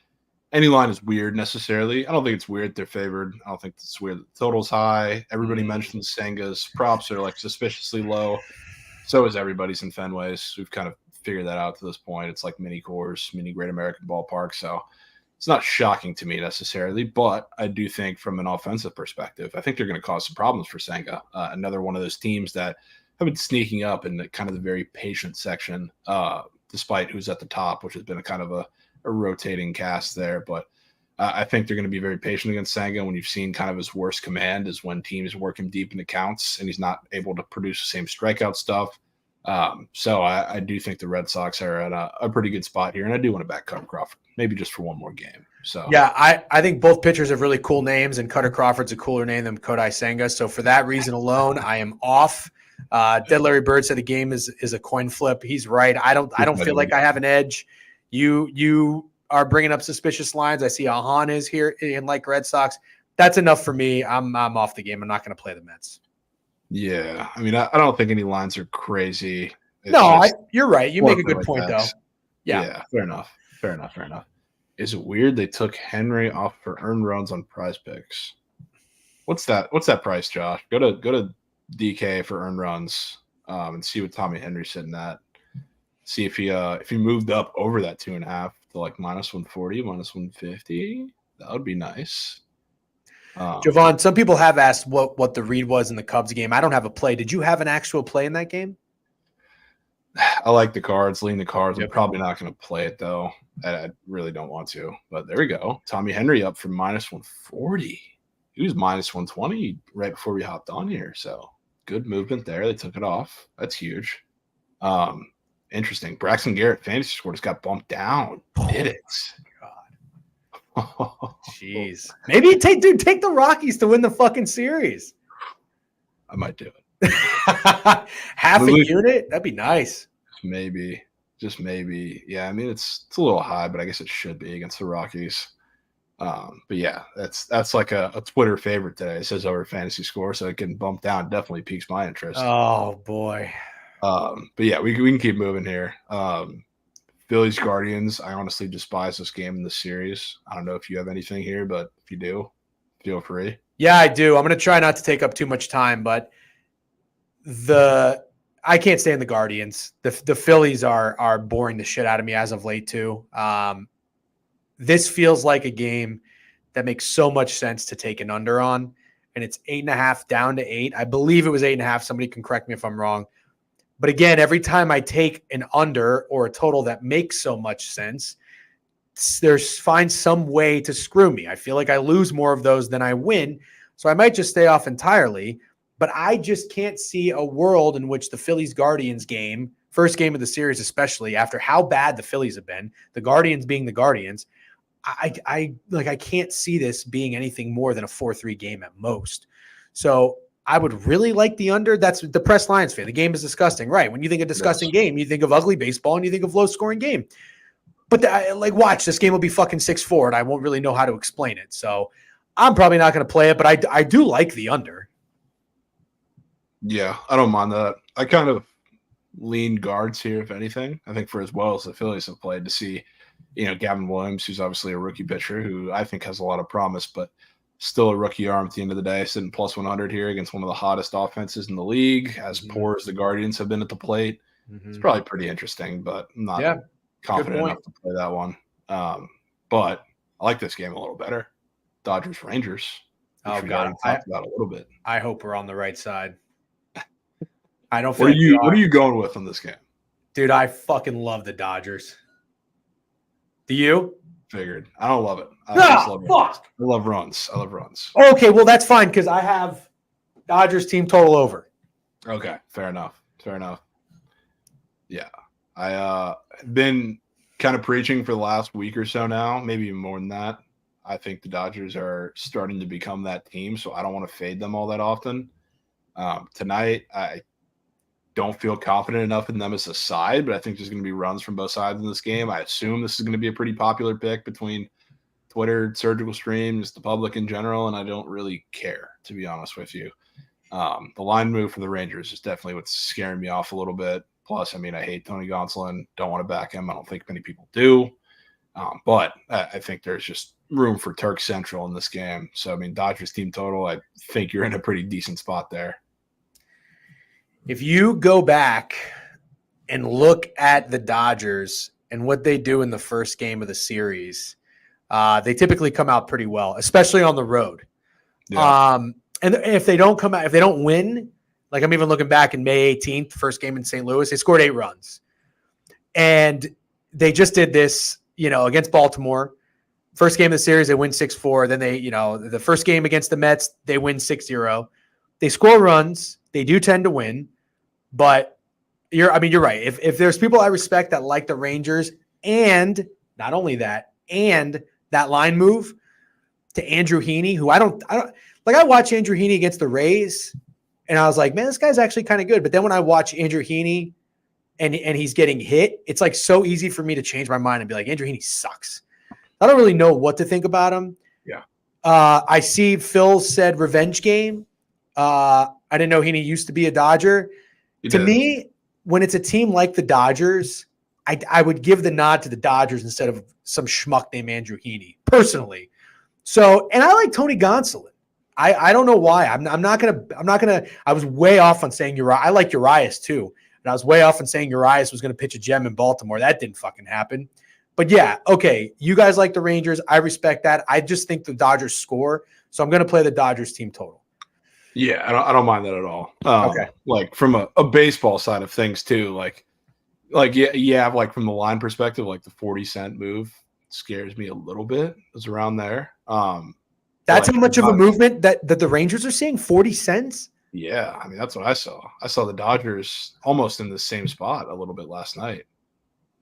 any line is weird necessarily. I don't think it's weird they're favored. I don't think it's weird that the total's high. Everybody mentions Senga's props are like suspiciously low. So is everybody's in Fenway's. We've kind of figured that out to this point. It's like mini Coors, mini Great American Ballpark. So it's not shocking to me necessarily, but I do think from an offensive perspective, I think they're going to cause some problems for Senga. Another one of those teams that have been sneaking up in the kind of the very patient section, despite who's at the top, which has been a kind of a rotating cast there. But I think they're going to be very patient against Senga. When you've seen kind of his worst command is when teams work him deep into counts and he's not able to produce the same strikeout stuff. So I do think the Red Sox are at a pretty good spot here, and I do want to back Cutter Crawford, maybe just for one more game. So yeah, I think both pitchers have really cool names, and Cutter Crawford's a cooler name than Kodai Senga. So for that reason alone, I am off. Dead Larry Bird said the game is a coin flip. He's right. I don't feel like I have an edge. You are bringing up suspicious lines. I see Ahan is here in like Red Sox. That's enough for me. I'm off the game. I'm not going to play the Mets. Yeah, I mean, I don't think any lines are crazy. You're right. You make a good point, though. Yeah, fair enough. Is it weird they took Henry off for earned runs on Prize Picks? What's that price, Josh? Go to DK for earned runs and see what Tommy Henry's sitting at. See if he moved up over that 2.5 to like minus 140, minus 150. That would be nice. Javon, some people have asked what the read was in the Cubs game. I don't have a play. Did you have an actual play in that game? I like the Cards, lean the Cards. I'm probably not going to play it, though. I really don't want to. But there we go. Tommy Henry up from minus 140. He was minus 120 right before we hopped on here. So good movement there. They took it off. That's huge. Interesting. Braxton Garrett fantasy score just got bumped down. Did it? Jeez. Maybe take the Rockies to win the fucking series. I might do it. Half a unit? That'd be nice. Maybe. Just maybe. Yeah, I mean it's a little high, but I guess it should be against the Rockies. But yeah, that's like a Twitter favorite today. It says over fantasy score, so it getting bumped down definitely piques my interest. Oh boy. But yeah, we can keep moving here. Phillies Guardians. I honestly despise this game in the series. I don't know if you have anything here, but if you do, feel free. Yeah, I do. I'm going to try not to take up too much time, but I can't stand the Guardians. The Phillies are boring the shit out of me as of late too. This feels like a game that makes so much sense to take an under on, and it's 8.5 down to 8. I believe it was 8.5. Somebody can correct me if I'm wrong. But again, every time I take an under or a total that makes so much sense, find some way to screw me. I feel like I lose more of those than I win. So I might just stay off entirely. But I just can't see a world in which the Phillies Guardians game, first game of the series, especially after how bad the Phillies have been, the Guardians being the Guardians, I can't see this being anything more than a 4-3 game at most. So I would really like the under. That's the Press Lions fan. The game is disgusting, right? When you think of disgusting game, you think of ugly baseball and you think of low scoring game. But watch, this game will be fucking 6-4 and I won't really know how to explain it. So I'm probably not going to play it, but I do like the under. Yeah, I don't mind that. I kind of lean Guards here, if anything. I think for as well as the Phillies have played to see, Gavin Williams, who's obviously a rookie pitcher who I think has a lot of promise, but still a rookie arm at the end of the day, sitting plus 100 here against one of the hottest offenses in the league, as poor as the Guardians have been at the plate. It's probably pretty interesting, but I'm not Yeah, confident point. enough to play that one. But I like this game a little better. Dodgers Rangers. Which Oh, we God. already talked about a little bit. I hope we're on the right side. I don't What feel are like we you? What are. are you going with on this game? Dude, I fucking love the Dodgers. Do you? Figured. I don't love it. I just love runs. Fuck. I love runs. I love runs. Okay, well, that's fine because I have Dodgers team total over. Okay, fair enough. Fair enough. Yeah, I been kind of preaching for the last week or so now, maybe even more than that. I think the Dodgers are starting to become that team, so I don't want to fade them all that often. Tonight, I don't feel confident enough in them as a side, but I think there's going to be runs from both sides in this game. I assume this is going to be a pretty popular pick between Twitter, surgical streams, the public in general, and I don't really care, to be honest with you. The line move for the Rangers is definitely what's scaring me off a little bit. Plus, I mean, I hate Tony Gonsolin. Don't want to back him. I don't think many people do. But I think there's just room for Turk Central in this game. So, I mean, Dodgers team total, I think you're in a pretty decent spot there. If you go back and look at the Dodgers and what they do in the first game of the series, they typically come out pretty well, especially on the road. Yeah. And if they don't come out, if they don't win, like I'm even looking back in May 18th, first game in St. Louis, they scored 8 runs. And they just did this, against Baltimore. First game of the series, they win 6-4. Then they, the first game against the Mets, they win 6-0. They score runs. They do tend to win. But you're right. If there's people I respect that like the Rangers, and not only that, and that line move to Andrew Heaney, who I don't like. I watched Andrew Heaney against the Rays, and I was like, man, this guy's actually kind of good. But then when I watch Andrew Heaney and he's getting hit, it's like so easy for me to change my mind and be like, Andrew Heaney sucks. I don't really know what to think about him. Yeah. I see Phil said revenge game. I didn't know Heaney used to be a Dodger. To me, when it's a team like the Dodgers, I would give the nod to the Dodgers instead of some schmuck named Andrew Heaney, personally. So, and I like Tony Gonsolin. I don't know why. I'm not gonna. I was way off on saying Urias. I like Urias too, and I was way off on saying Urias was gonna pitch a gem in Baltimore. That didn't fucking happen. But yeah, okay. You guys like the Rangers. I respect that. I just think the Dodgers score, so I'm gonna play the Dodgers team total. Yeah, I don't mind that at all. Okay. Like from a baseball side of things too, like like from the line perspective, like the 40-cent move scares me a little bit. It's around there. That's like, how much of a movement that the Rangers are seeing, 40 cents? Yeah, I mean, that's what I saw. I saw the Dodgers almost in the same spot a little bit last night,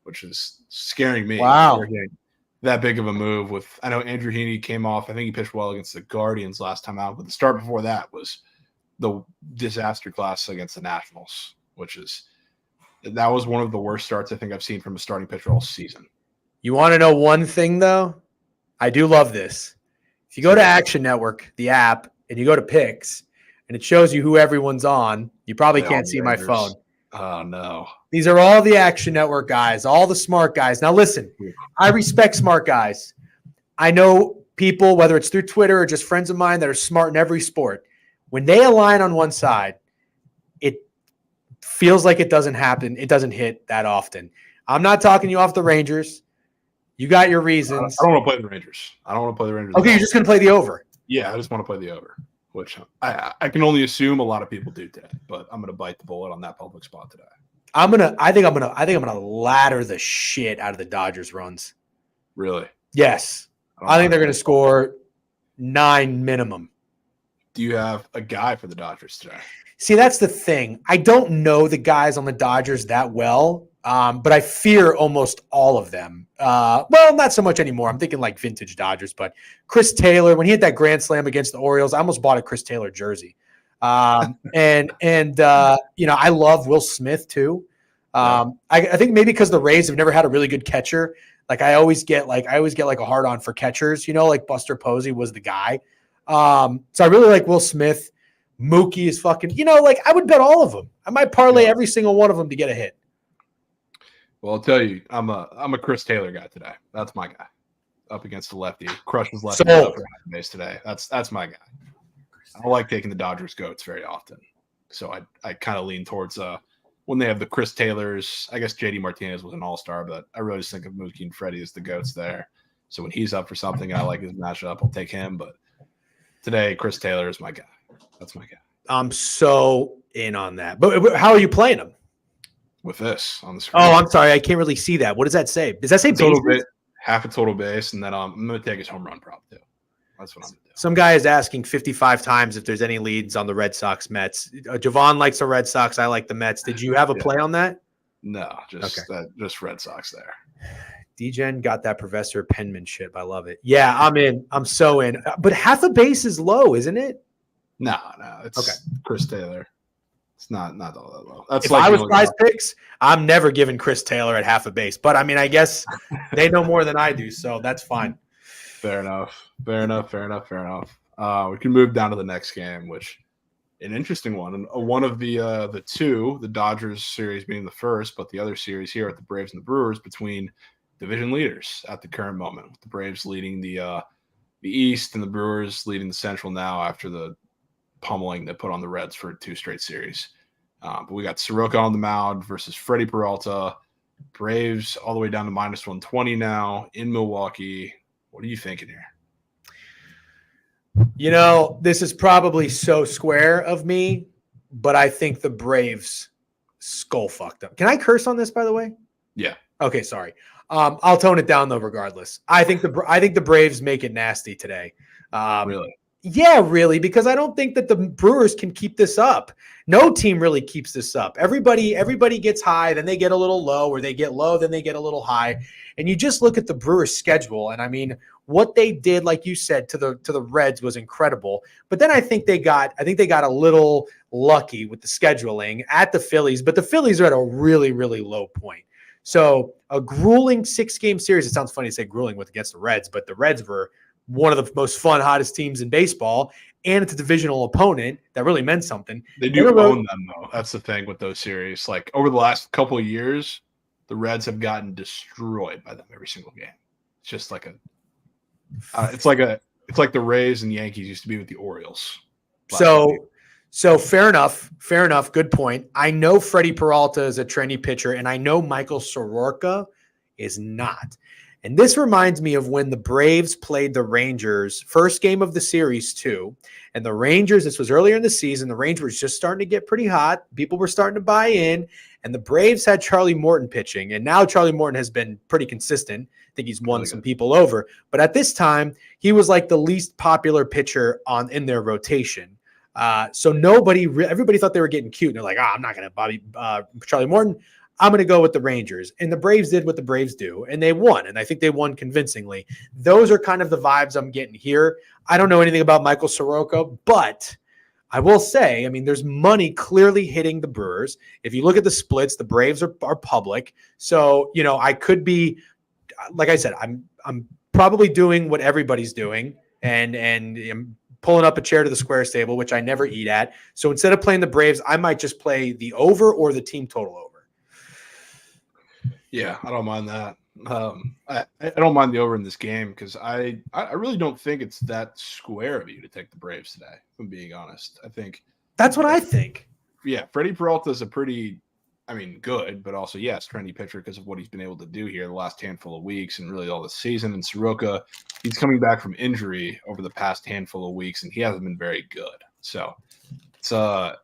which is scaring me. Wow. They're getting that big of a move with, I know Andrew Heaney came off. I think he pitched well against the Guardians last time out, but the start before that was the disaster class against the Nationals, that was one of the worst starts I think I've seen from a starting pitcher all season. You want to know one thing, though? I do love this. If you go to Action Network, the app, and you go to picks, and it shows you who everyone's on, you probably can't see my phone. Oh, no. These are all the Action Network guys, all the smart guys. Now, listen, I respect smart guys. I know people, whether it's through Twitter or just friends of mine that are smart in every sport. When they align on one side, it feels like it doesn't happen. It doesn't hit that often. I'm not talking you off the Rangers. You got your reasons. I don't want to play the Rangers. Okay, you're just going to play the over. Yeah, I just want to play the over, which I can only assume a lot of people do today, but I'm going to bite the bullet on that public spot today. I think I'm gonna ladder the shit out of the Dodgers runs. Really? Yes. I think they're gonna score 9 minimum. Do you have a guy for the Dodgers today? See, that's the thing. I don't know the guys on the Dodgers that well, but I fear almost all of them. Well, not so much anymore. I'm thinking like vintage Dodgers, but Chris Taylor, when he hit that grand slam against the Orioles, I almost bought a Chris Taylor jersey. And I love Will Smith too. I think maybe because the Rays have never had a really good catcher. Like I always get like a hard on for catchers, like Buster Posey was the guy. So I really like Will Smith. Mookie is fucking, I would bet all of them. I might parlay every single one of them to get a hit. Well, I'll tell you, I'm a Chris Taylor guy today. That's my guy. Up against the lefty, crushes lefty base today. That's my guy. I don't like taking the Dodgers goats very often, so I kind of lean towards when they have the Chris Taylors, I guess JD Martinez was an all-star, but I really just think of Mookie and Freddie as the GOATs there. So when he's up for something, I like his matchup, I'll take him. But today, Chris Taylor is my guy. That's my guy. I'm so in on that. But how are you playing him? With this on the screen. Oh, I'm sorry. I can't really see that. What does that say? Does that say total bases? base, half a total base, and then I'm going to take his home run prop too. That's what I'm going to do. Some guy is asking 55 times if there's any leads on the Red Sox Mets. Javon likes the Red Sox. I like the Mets. Did you have a play on that? No, just Red Sox there. DGen got that Professor penmanship. I love it. Yeah, I'm in. I'm so in. But half a base is low, isn't it? No, it's okay. Chris Taylor. It's not all that low. That's if like I was Prize Picks, I'm never giving Chris Taylor at half a base. But I mean, I guess they know more than I do, so that's fine. Fair enough. We can move down to the next game, which an interesting one. And one of the two, the Dodgers series being the first, but the other series here at the Braves and the Brewers between division leaders at the current moment, with the Braves leading the East and the Brewers leading the Central now after the pummeling they put on the Reds for 2 straight series. But we got Soroka on the mound versus Freddie Peralta. Braves all the way down to -120 now in Milwaukee. What are you thinking here? You know, this is probably so square of me, but I think the Braves skull fucked up. Can I curse on this, by the way? Yeah. Okay, sorry. I'll tone it down though, regardless. I think the Braves make it nasty today. Really? Yeah, really, because I don't think that the Brewers can keep this up. No team really keeps this up. Everybody gets high, then they get a little low, or they get low, then they get a little high. And you just look at the Brewers' schedule, and I mean, what they did, like you said, to the Reds was incredible. But then I think they got a little lucky with the scheduling at the Phillies, but the Phillies are at a really, really low point. So a grueling 6-game series. It sounds funny to say grueling against the Reds, but the Reds were one of the most fun, hottest teams in baseball, and it's a divisional opponent that really meant something. They do own them, though. That's the thing with those series. Like, over the last couple of years, the Reds have gotten destroyed by them every single game. It's just like it's like the Rays and Yankees used to be with the Orioles. So fair enough. Good point. I know Freddie Peralta is a trendy pitcher, and I know Michael Soroka is not. And this reminds me of when the Braves played the Rangers, first game of the series too. And the Rangers, this was earlier in the season, the Rangers were just starting to get pretty hot. People were starting to buy in. And the Braves had Charlie Morton pitching. And now Charlie Morton has been pretty consistent. I think he's won some people over. But at this time, he was like the least popular pitcher in their rotation. So everybody thought they were getting cute. And they're like, I'm not going to Bobby Charlie Morton. I'm going to go with the Rangers. And the Braves did what the Braves do, and they won. And I think they won convincingly. Those are kind of the vibes I'm getting here. I don't know anything about Michael Soroka, but I will say, I mean, there's money clearly hitting the Brewers. If you look at the splits, the Braves are public. So, you know, I could be, like I said, I'm probably doing what everybody's doing and I'm pulling up a chair to the Squares table, which I never eat at. So instead of playing the Braves, I might just play the over or the team total over. Yeah, I don't mind that. I don't mind the over in this game because I really don't think it's that square of you to take the Braves today, if I'm being honest. I think that's what I think. Yeah, Freddie Peralta is a pretty, good, but also, yes, trendy pitcher because of what he's been able to do here the last handful of weeks and really all the season. And Soroka, he's coming back from injury over the past handful of weeks, and he hasn't been very good. So it's I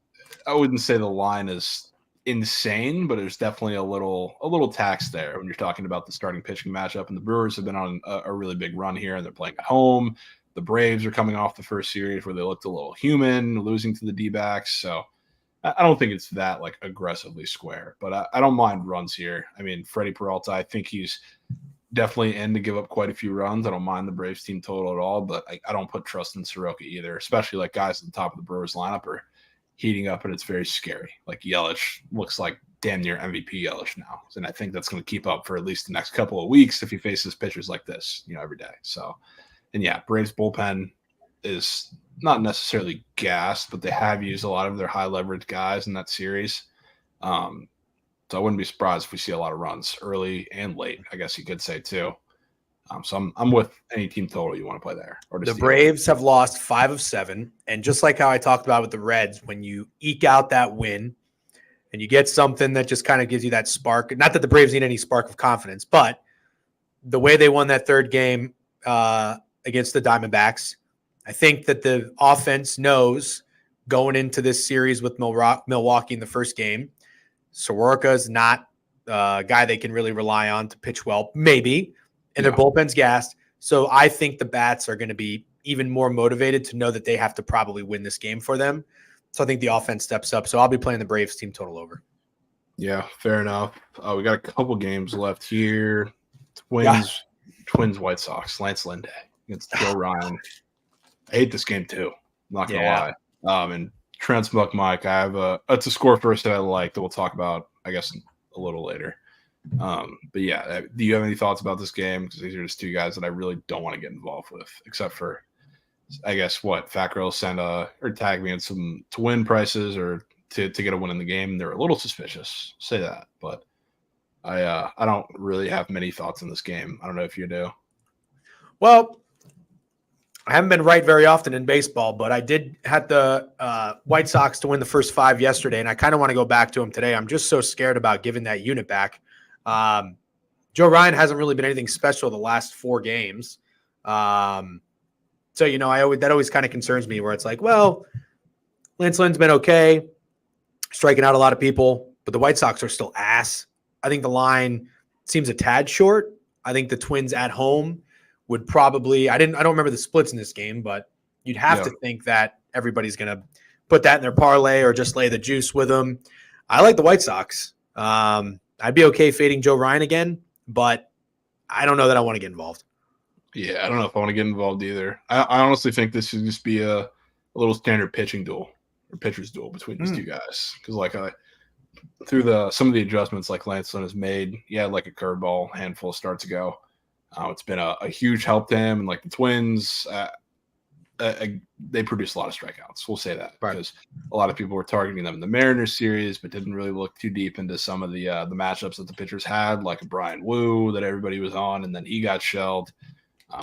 wouldn't say the line is insane, but there's definitely a little tax there when you're talking about the starting pitching matchup. And the Brewers have been on a really big run here, and they're playing at home. The Braves are coming off the first series where they looked a little human, losing to the D-backs. So I don't think it's that like aggressively square, but I don't mind runs here. I mean, Freddie Peralta, I think he's definitely in to give up quite a few runs. I don't mind the Braves team total at all, but I don't put trust in Soroka either, especially like guys at the top of the Brewers lineup are heating up, and it's very scary. Like Yelich looks like damn near MVP Yelich now. And I think that's going to keep up for at least the next couple of weeks if he faces pitchers like this, every day. So, and yeah, Braves bullpen is not necessarily gassed, but they have used a lot of their high leverage guys in that series. So I wouldn't be surprised if we see a lot of runs early and late, I guess you could say too. So I'm with any team total you want to play there. Or the Braves have lost 5 of 7. And just like how I talked about with the Reds, when you eke out that win, and you get something that just kind of gives you that spark. Not that the Braves need any spark of confidence, but the way they won that third game against the Diamondbacks, I think that the offense knows going into this series with Milwaukee in the first game, Soroka is not a guy they can really rely on to pitch well, maybe, and their bullpen's gassed. So I think the bats are going to be even more motivated to know that they have to probably win this game for them. So I think the offense steps up. So I'll be playing the Braves team total over. Yeah, fair enough. We got a couple games left here. Twins, White Sox, Lance Lynn against Joe Ryan. I hate this game too. I'm not gonna lie. And Trent Smuck Mike, I have it's a score first that I like that we'll talk about, I guess, a little later. But yeah, do you have any thoughts about this game? Because these are just two guys that I really don't want to get involved with, except for, I guess, Fat Girl sent or tagged me in some to win prices or to get a win in the game. They're a little suspicious, say that, but I don't really have many thoughts on this game. I don't know if you do. Well, I haven't been right very often in baseball, but I did have the White Sox to win the first 5 yesterday, and I kind of want to go back to them today. I'm just so scared about giving that unit back. Joe Ryan hasn't really been anything special the last 4 games. So, that always kind of concerns me where it's like, well, Lance Lynn's been okay, striking out a lot of people, but the White Sox are still ass. I think the line seems a tad short. I think the Twins at home would probably, I don't remember the splits in this game, but you'd have to think that everybody's going to put that in their parlay or just lay the juice with them. I like the White Sox. I'd be okay fading Joe Ryan again, but I don't know that I want to get involved. Yeah, I don't know if I want to get involved either. I honestly think this should just be a little standard pitching duel or pitcher's duel between these two guys. Because through some of the adjustments like Lance Lynn has made, he had like a curveball handful of starts ago. It's been a huge help to him, and like the Twins, they produce a lot of strikeouts. We'll say that because a lot of people were targeting them in the Mariners series, but didn't really look too deep into some of the matchups that the pitchers had, like a Brian Wu that everybody was on, and then he got shelled.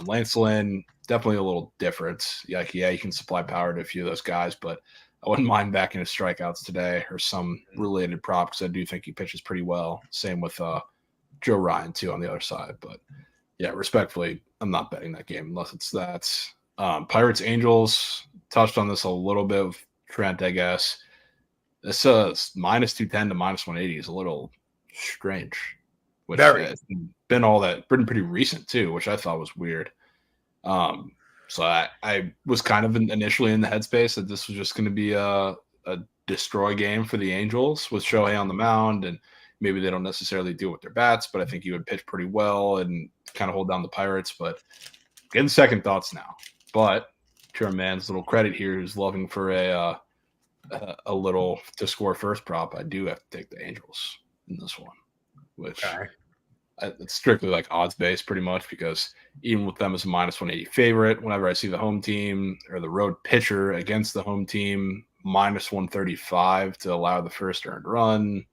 Lance Lynn, definitely a little different. Yeah, you can supply power to a few of those guys, but I wouldn't mind backing his strikeouts today or some related prop because I do think he pitches pretty well. Same with Joe Ryan too on the other side, but. Yeah, respectfully, I'm not betting that game unless it's that. Pirates Angels touched on this a little bit with Trent, I guess. This minus 210 to minus 180 is a little strange. Which has been pretty recent too, which I thought was weird. So I was kind of initially in the headspace that this was just going to be a destroy game for the Angels with Shohei on the mound, and maybe they don't necessarily deal with their bats, but I think he would pitch pretty well and kind of hold down the Pirates. But getting second thoughts now. But to our man's little credit here, who's loving for a little to score first prop, I do have to take the Angels in this one, which it's strictly like odds based pretty much because even with them as a minus 180 favorite, whenever I see the home team or the road pitcher against the home team minus 135 to allow the first earned run,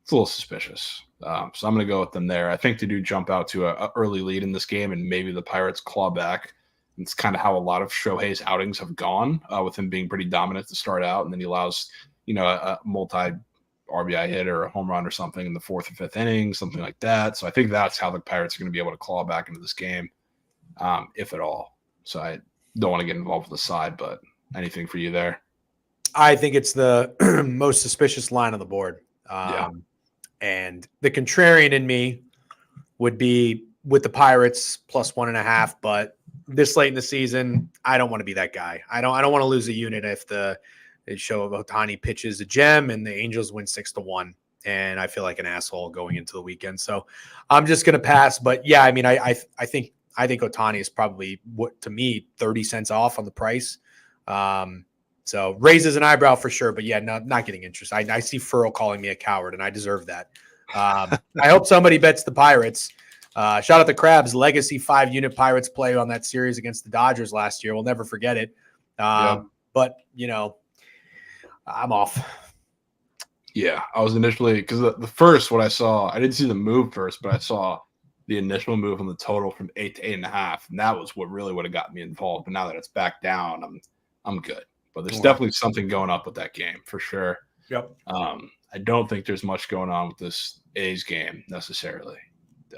it's a little suspicious. So I'm going to go with them there. I think they do jump out to an early lead in this game, and maybe the Pirates claw back. It's kind of how a lot of Shohei's outings have gone, with him being pretty dominant to start out, and then he allows, a multi-RBI hit or a home run or something in the 4th or 5th inning, something like that. So I think that's how the Pirates are going to be able to claw back into this game, if at all. So I don't want to get involved with the side, but anything for you there? I think it's the most suspicious line on the board. And the contrarian in me would be with the Pirates plus 1.5, but this late in the season, I don't want to be that guy. I don't want to lose a unit if the show of Ohtani pitches a gem and the Angels win 6-1, and I feel like an asshole going into the weekend. So I'm just going to pass. But yeah, I mean, I think Ohtani is probably to me 30 cents off on the price. So raises an eyebrow for sure, but yeah, not getting interest. I see Furl calling me a coward, and I deserve that. I hope somebody bets the Pirates. Shout out the Crabs, legacy 5-unit Pirates play on that series against the Dodgers last year. We'll never forget it. But I'm off. Yeah, I was initially because the first what I saw, I didn't see the move first, but I saw the initial move on the total from 8 to 8.5, and that was what really would have got me involved. But now that it's back down, I'm good. But there's definitely something going up with that game for sure. Yep. I don't think there's much going on with this A's game necessarily.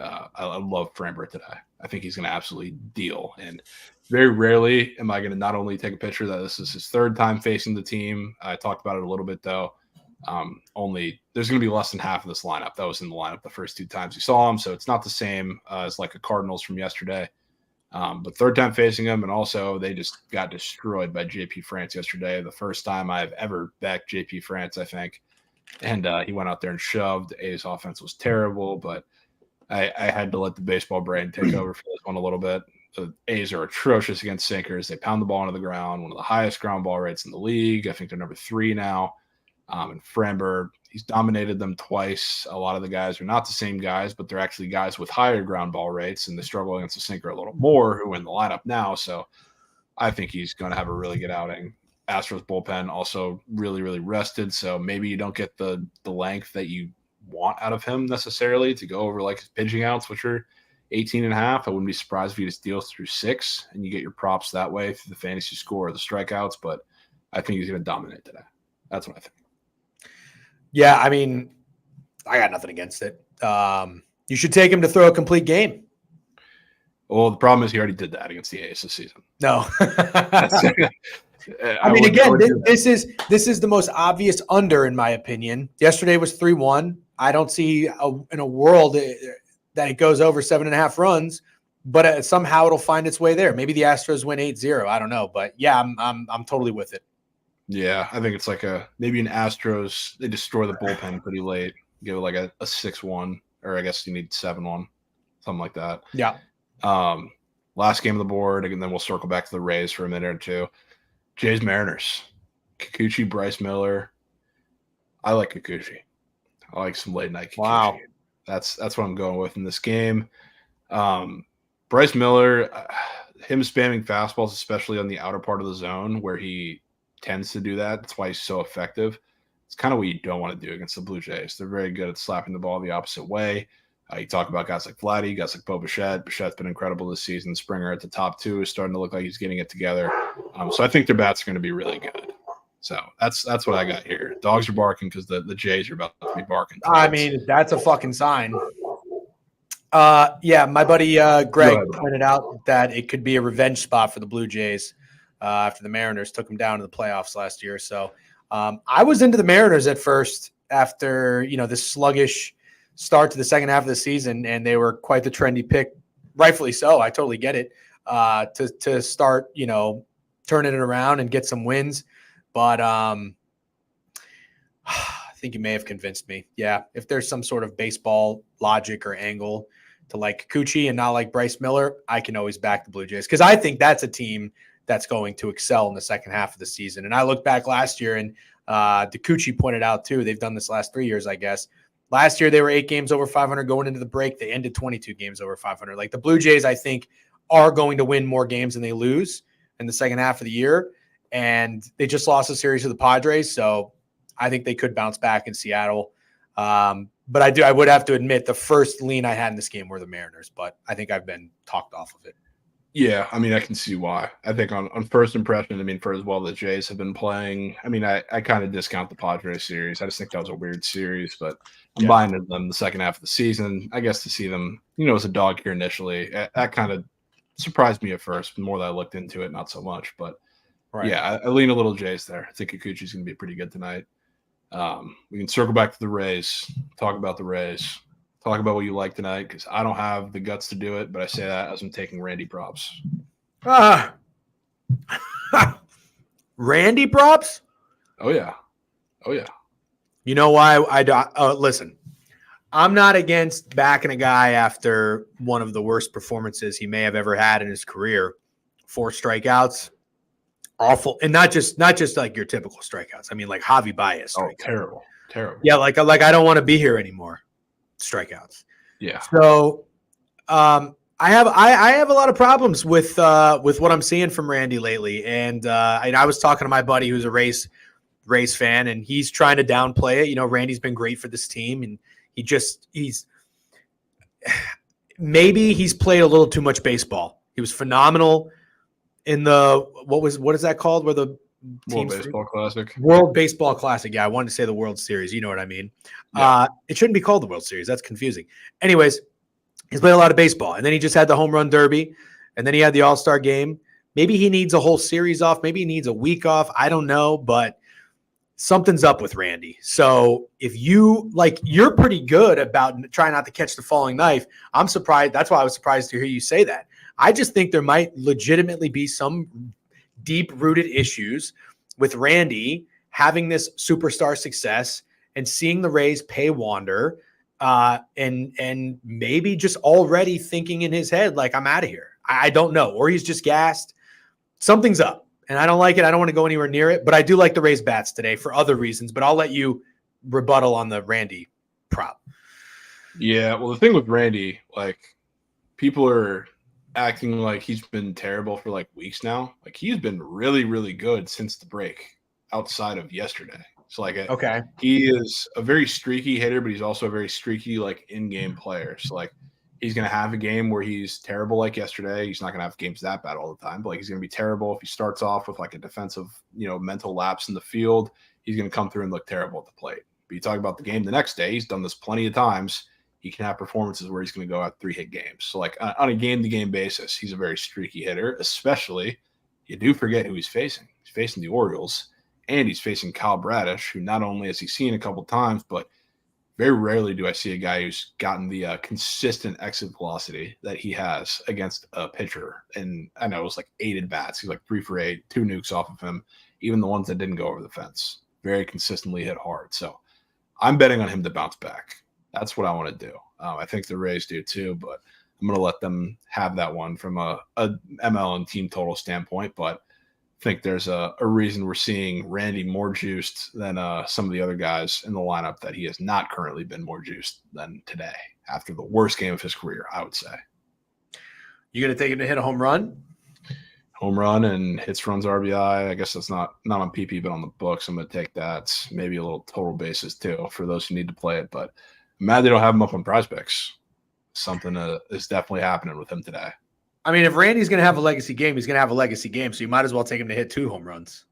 I love Framber today. I think he's going to absolutely deal. And very rarely am I going to not only take a picture that this is his third time facing the team. I talked about it a little bit though. Only there's going to be less than half of this lineup that was in the lineup the first 2 times you saw him. So it's not the same as like a Cardinals from yesterday. But third time facing him, and also they just got destroyed by JP France yesterday. The first time I've ever backed JP France, I think. And he went out there and shoved. A's offense was terrible, but I had to let the baseball brain take over for this one a little bit. The A's are atrocious against sinkers. They pound the ball into the ground, one of the highest ground ball rates in the league. I think they're number 3 now. And Framber, he's dominated them twice. A lot of the guys are not the same guys, but they're actually guys with higher ground ball rates, and they struggle against the sinker a little more, who are in the lineup now. So I think he's going to have a really good outing. Astros bullpen also really, really rested, so maybe you don't get the length that you want out of him necessarily to go over like his pitching outs, which are 18.5. I wouldn't be surprised if he just deals through 6 and you get your props that way through the fantasy score or the strikeouts, but I think he's going to dominate today. That's what I think. Yeah, I mean, I got nothing against it. You should take him to throw a complete game. Well, the problem is he already did that against the A's this season. No. I mean, again, would this is the most obvious under, in my opinion. Yesterday was 3-1. I don't see in a world that it goes over 7.5 runs, but somehow it'll find its way there. Maybe the Astros win 8-0. I don't know, but yeah, I'm totally with it. Yeah, I think it's like maybe an Astros. They destroy the bullpen pretty late. Give it like a 6-1, or I guess you need 7-1, something like that. Yeah. Last game of the board, and then we'll circle back to the Rays for a minute or two. Jays Mariners, Kikuchi, Bryce Miller. I like Kikuchi. I like some late night Kikuchi. Wow. That's what I'm going with in this game. Bryce Miller, him spamming fastballs, especially on the outer part of the zone where he tends to do that. That's why he's so effective. It's kind of what you don't want to do against the Blue Jays. They're very good at slapping the ball the opposite way. You talk about guys like Vladdy, guys like Bo Bichette. Bichette's been incredible this season. Springer at the top 2 is starting to look like he's getting it together. So I think their bats are going to be really good. So that's what I got here. Dogs are barking because the Jays are about to be barking. I mean, that's a fucking sign. Yeah, my buddy Greg pointed out that it could be a revenge spot for the Blue Jays after the Mariners took them down to the playoffs last year. So I was into the Mariners at first after, this sluggish start to the second half of the season, and they were quite the trendy pick, rightfully so. I totally get it, to start, turning it around and get some wins. But I think you may have convinced me. Yeah, if there's some sort of baseball logic or angle to like Kikuchi and not like Bryce Miller, I can always back the Blue Jays because I think that's a team that's going to excel in the second half of the season. And I look back last year, and Kikuchi pointed out too, they've done this last 3 years, I guess. Last year, they were 8 games over 500 going into the break. They ended 22 games over 500. Like the Blue Jays, I think, are going to win more games than they lose in the second half of the year. And they just lost a series to the Padres. So I think they could bounce back in Seattle. But I would have to admit the first lean I had in this game were the Mariners, but I think I've been talked off of it. Yeah, I mean, I can see why. I think on first impression, for as well the Jays have been playing, I kind of discount the Padres series. I just think that was a weird series, but I'm buying into them the second half of the season. I guess to see them, as a dog here initially, that kind of surprised me at first, more than I looked into it, not so much. But yeah, I lean a little Jays there. I think Kikuchi's going to be pretty good tonight. We can circle back to the Rays, talk about the Rays. Talk about what you like tonight, because I don't have the guts to do it, but I say that as I'm taking Randy props. Randy props? Oh, yeah. You know why listen, I'm not against backing a guy after one of the worst performances he may have ever had in his career. 4 strikeouts. Awful. And not just like your typical strikeouts. I mean, like Javi Baez. Oh, terrible. Yeah, like I don't want to be here anymore. Strikeouts. Yeah. So I have a lot of problems with what I'm seeing from Randy lately. And I was talking to my buddy who's a Rays fan, and he's trying to downplay it. Randy's been great for this team, and maybe he's played a little too much baseball. He was phenomenal in what is that called, where the World teams. Baseball Classic. World Baseball Classic. Yeah, I wanted to say the World Series. You know what I mean? Yeah. It shouldn't be called the World Series. That's confusing. Anyways, he's played a lot of baseball, and then he just had the home run derby, and then he had the All-Star game. Maybe he needs a whole series off. Maybe he needs a week off. I don't know, but something's up with Randy. So if you're pretty good about trying not to catch the falling knife. I'm surprised. That's why I was surprised to hear you say that. I just think there might legitimately be some deep-rooted issues with Randy having this superstar success and seeing the Rays pay Wander, and maybe just already thinking in his head, like, I'm out of here. I don't know. Or he's just gassed. Something's up, and I don't like it. I don't want to go anywhere near it, but I do like the Rays bats today for other reasons, but I'll let you rebuttal on the Randy prop. Yeah, well, the thing with Randy, like, people are acting like he's been terrible for like weeks now. Like, he's been really, really good since the break outside of yesterday. So, like, Okay. he is a very streaky hitter, but he's also a very streaky, like, in-game player. So, like, he's going to have a game where he's terrible like yesterday. He's not going to have games that bad all the time, but, like, he's going to be terrible if he starts off with, like, a defensive, mental lapse in the field. He's going to come through and look terrible at the plate. But you talk about the game the next day, he's done this plenty of times. He can have performances where he's going to go out 3-hit games. So, like, on a game-to-game basis, he's a very streaky hitter, especially you do forget who he's facing. He's facing the Orioles, and he's facing Kyle Bradish, who not only has he seen a couple times, but very rarely do I see a guy who's gotten the consistent exit velocity that he has against a pitcher. And I know it was like 8 at-bats. He's like 3 for 8, 2 nukes off of him, even the ones that didn't go over the fence. Very consistently hit hard. So I'm betting on him to bounce back. That's what I want to do. I think the Rays do too, but I'm going to let them have that one from a ML and team total standpoint. But I think there's a reason we're seeing Randy more juiced than some of the other guys in the lineup, that he has not currently been more juiced than today after the worst game of his career, I would say. You going to take him to hit a home run? Home run and hits, runs, RBI. I guess that's not on PP, but on the books. I'm going to take that. Maybe a little total basis too for those who need to play it. But I'm mad they don't have him up on Prize Picks. Something is definitely happening with him today. I mean, if Randy's going to have a legacy game, he's going to have a legacy game. So you might as well take him to hit 2 home runs.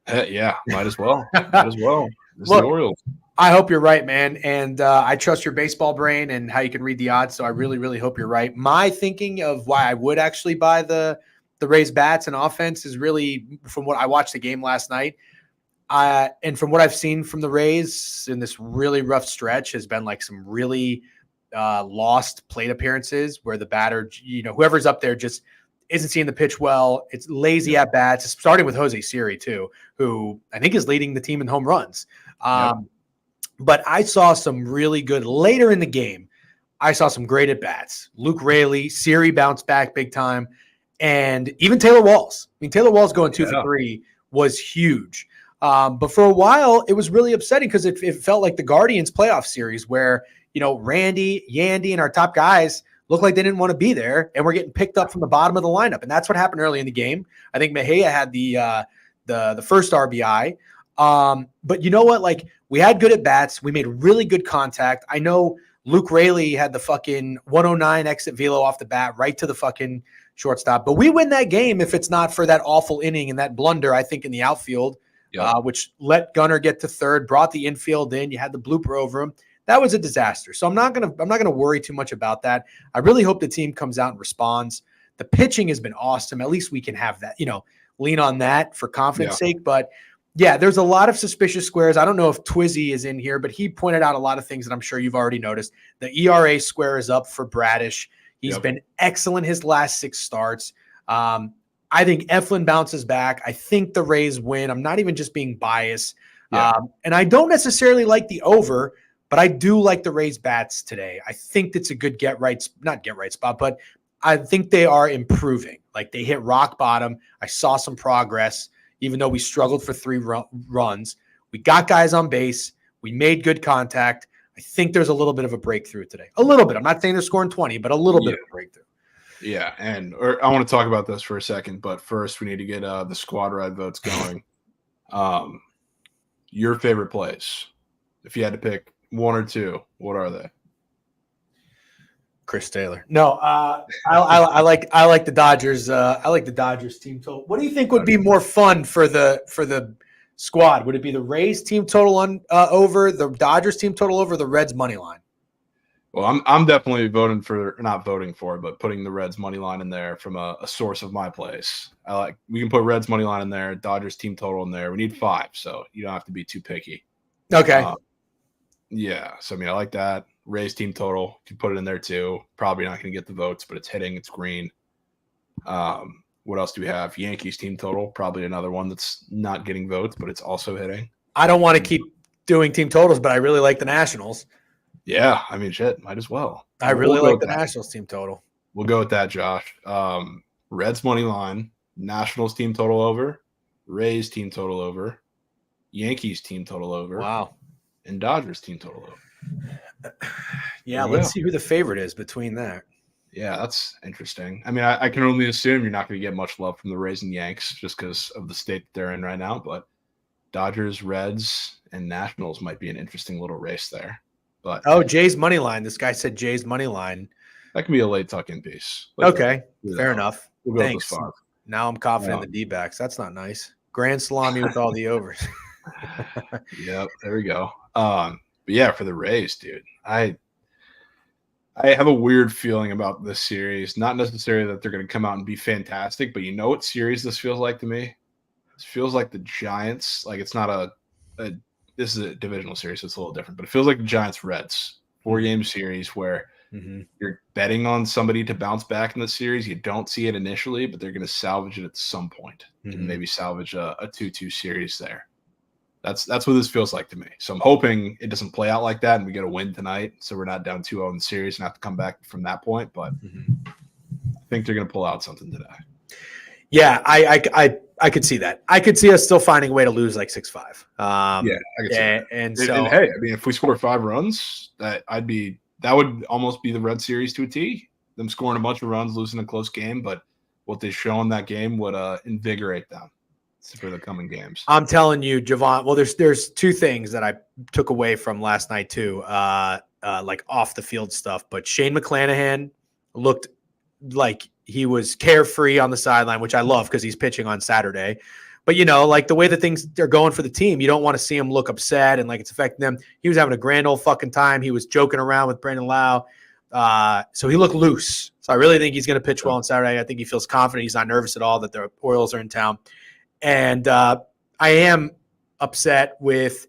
Yeah, might as well. Might as well. This Look, is the Orioles. I hope you're right, man. And I trust your baseball brain and how you can read the odds. So I really, really hope you're right. My thinking of why I would actually buy the Rays bats and offense is really from what I watched the game last night. And from what I've seen from the Rays in this really rough stretch has been like some really lost plate appearances where the batter, whoever's up there just isn't seeing the pitch well. It's lazy at bats, starting with Jose Siri too, who I think is leading the team in home runs. But I saw some really good later in the game. I saw some great at bats. Luke Raley, Siri bounced back big time, and even Taylor Walls. I mean, Taylor Walls going 2 for 3 was huge. But for a while, it was really upsetting because it felt like the Guardians playoff series where, Randy, Yandy, and our top guys looked like they didn't want to be there, and we're getting picked up from the bottom of the lineup. And that's what happened early in the game. I think Mejia had the first RBI. But you know what? Like, we had good at bats. We made really good contact. I know Luke Raley had the fucking 109 exit velo off the bat right to the fucking shortstop. But we win that game if it's not for that awful inning and that blunder, I think, in the outfield. Which let Gunnar get to third, brought the infield in. You had the blooper over him. That was a disaster. So I'm not gonna worry too much about that. I really hope the team comes out and responds. The pitching has been awesome. At least we can have that, lean on that for confidence sake. But yeah, there's a lot of suspicious squares. I don't know if Twizzy is in here, but he pointed out a lot of things that I'm sure you've already noticed. The ERA square is up for Bradish. He's been excellent his last 6 starts. I think Eflin bounces back. I think the Rays win. I'm not even just being biased. And I don't necessarily like the over, but I do like the Rays bats today. I think that's a good not get right spot, but I think they are improving. Like, they hit rock bottom. I saw some progress, even though we struggled for 3 runs. We got guys on base. We made good contact. I think there's a little bit of a breakthrough today. A little bit. I'm not saying they're scoring 20, but a little bit of a breakthrough. Yeah, and I want to talk about this for a second, but first we need to get the squad ride votes going. Your favorite plays, if you had to pick 1 or 2, what are they? Chris Taylor. No, I like the Dodgers. I like the Dodgers team total. What do you think would be more fun for the squad? Would it be the Rays team total over the Dodgers team total over the Reds money line? Well, I'm definitely voting for, not voting for, but putting the Reds money line in there from a source of my place. We can put Reds money line in there, Dodgers team total in there. We need 5, so you don't have to be too picky. Okay. Yeah, so I mean, I like that. Rays team total, you can put it in there too. Probably not going to get the votes, but it's hitting. It's green. What else do we have? Yankees team total, probably another one that's not getting votes, but it's also hitting. I don't want to keep doing team totals, but I really like the Nationals. Yeah, I mean, shit, might as well. I really like the Nationals team total. We'll go with that, Josh. Reds money line, Nationals team total over, Rays team total over, Yankees team total over. Wow. And Dodgers team total over. Yeah, let's see who the favorite is between that. Yeah, that's interesting. I mean, I can only assume you're not going to get much love from the Rays and Yanks just because of the state that they're in right now. But Dodgers, Reds, and Nationals might be an interesting little race there. But Jay's money line. This guy said Jay's money line. That can be a late tuck-in piece. Okay, fair enough. We'll go Thanks. with 5. Now I'm confident in the D-backs. That's not nice. Grand salami with all the overs. Yep, there we go. But yeah, for the Rays, dude, I have a weird feeling about this series. Not necessarily that they're going to come out and be fantastic, but you know what series this feels like to me? This feels like the Giants. Like, it's not this is a divisional series, so it's a little different, but it feels like the Giants-Reds 4-game series where you're betting on somebody to bounce back in the series. You don't see it initially, but they're going to salvage it at some point and maybe salvage a 2-2 series there. That's what this feels like to me. So I'm hoping it doesn't play out like that and we get a win tonight, so we're not down 2-0 in the series and have to come back from that point. But I think they're going to pull out something today. Yeah, I could see that. I could see us still finding a way to lose like 6-5. I could see that. And hey, I mean, if we score 5 runs, that would almost be the Red Series to a T. Them scoring a bunch of runs, losing a close game, but what they show in that game would invigorate them for the coming games. I'm telling you, Javon. Well, there's 2 things that I took away from last night too, like off the field stuff. But Shane McClanahan looked like he was carefree on the sideline, which I love because he's pitching on Saturday. But, like the way that things are going for the team, you don't want to see him look upset and like it's affecting them. He was having a grand old fucking time. He was joking around with Brandon Lau. So he looked loose. So I really think he's going to pitch well on Saturday. I think he feels confident. He's not nervous at all that the Orioles are in town. And I am upset with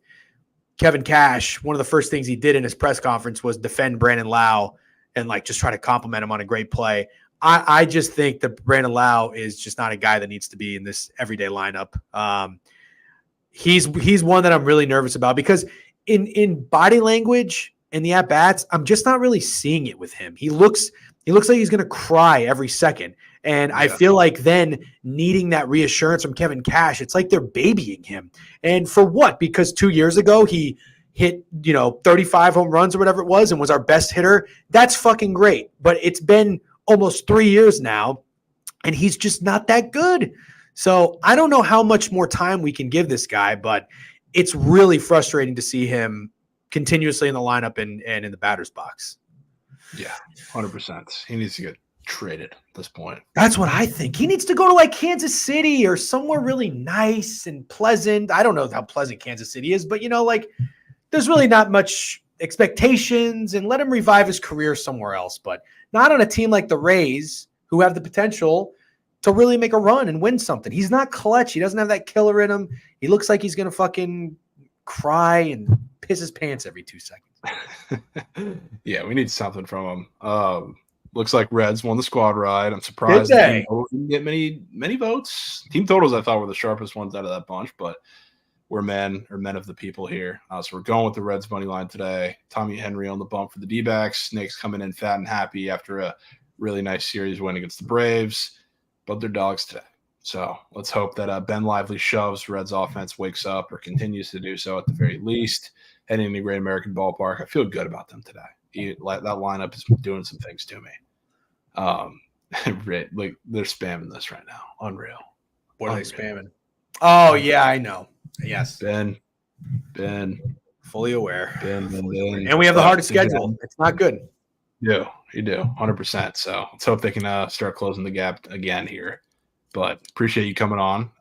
Kevin Cash. One of the first things he did in his press conference was defend Brandon Lau and like just try to compliment him on a great play. I just think that Brandon Lau is just not a guy that needs to be in this everyday lineup. He's one that I'm really nervous about because in body language and the at-bats, I'm just not really seeing it with him. He looks like he's going to cry every second. And I feel like then needing that reassurance from Kevin Cash, it's like they're babying him. And for what? Because 2 years ago, he hit, 35 home runs or whatever it was and was our best hitter. That's fucking great. But it's been almost 3 years now, and he's just not that good. So I don't know how much more time we can give this guy, but it's really frustrating to see him continuously in the lineup and in the batter's box. Yeah, 100%. He needs to get traded at this point. That's what I think. He needs to go to like Kansas City or somewhere really nice and pleasant. I don't know how pleasant Kansas City is, but there's really not much expectations, and let him revive his career somewhere else, but not on a team like the Rays who have the potential to really make a run and win something. He's not clutch. He doesn't have that killer in him. He looks like he's going to fucking cry and piss his pants every 2 seconds. Yeah, we need something from him. Looks like Reds won the squad ride. I'm surprised Did they? Team Totals didn't get many votes. Team totals I thought were the sharpest ones out of that bunch, but we're men of the people here. So we're going with the Reds money line today. Tommy Henry on the bump for the D-backs. Snakes coming in fat and happy after a really nice series win against the Braves, but they're dogs today. So let's hope that Ben Lively shoves Reds offense wakes up or continues to do so at the very least. Heading into Great American Ballpark, I feel good about them today. That lineup is doing some things to me. Like they're spamming this right now. Unreal. What are they spamming? Oh yeah, I know. Yes. Ben. Fully aware. Ben. And we have the hardest schedule. It's not good. You do 100%. So let's hope they can start closing the gap again here. But appreciate you coming on.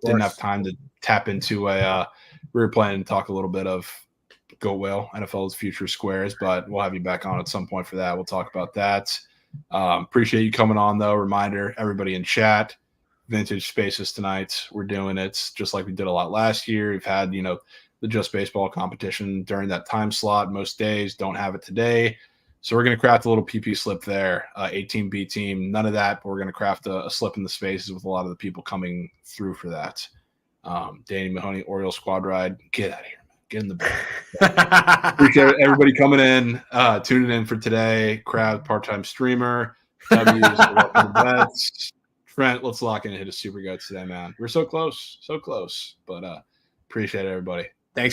Didn't have time to tap into we were planning to talk a little bit of Goat Whale, NFL's future squares, but we'll have you back on at some point for that. We'll talk about that. Appreciate you coming on, though. Reminder, everybody in chat, Vintage Spaces tonight. We're doing it just like we did a lot last year. We've had, the Just Baseball competition during that time slot. Most days don't have it today. So we're going to craft a little PP slip there, A-team, B-team, none of that, but we're going to craft a slip in the spaces with a lot of the people coming through for that. Danny Mahoney, Oriole Squad Ride, get out of here, man. Get in the bed. Appreciate everybody coming in, tuning in for today. Crowd, part-time streamer, W's, bets. Trent, let's lock in and hit a super goats today, man. We're so close, but appreciate it, everybody. Thanks for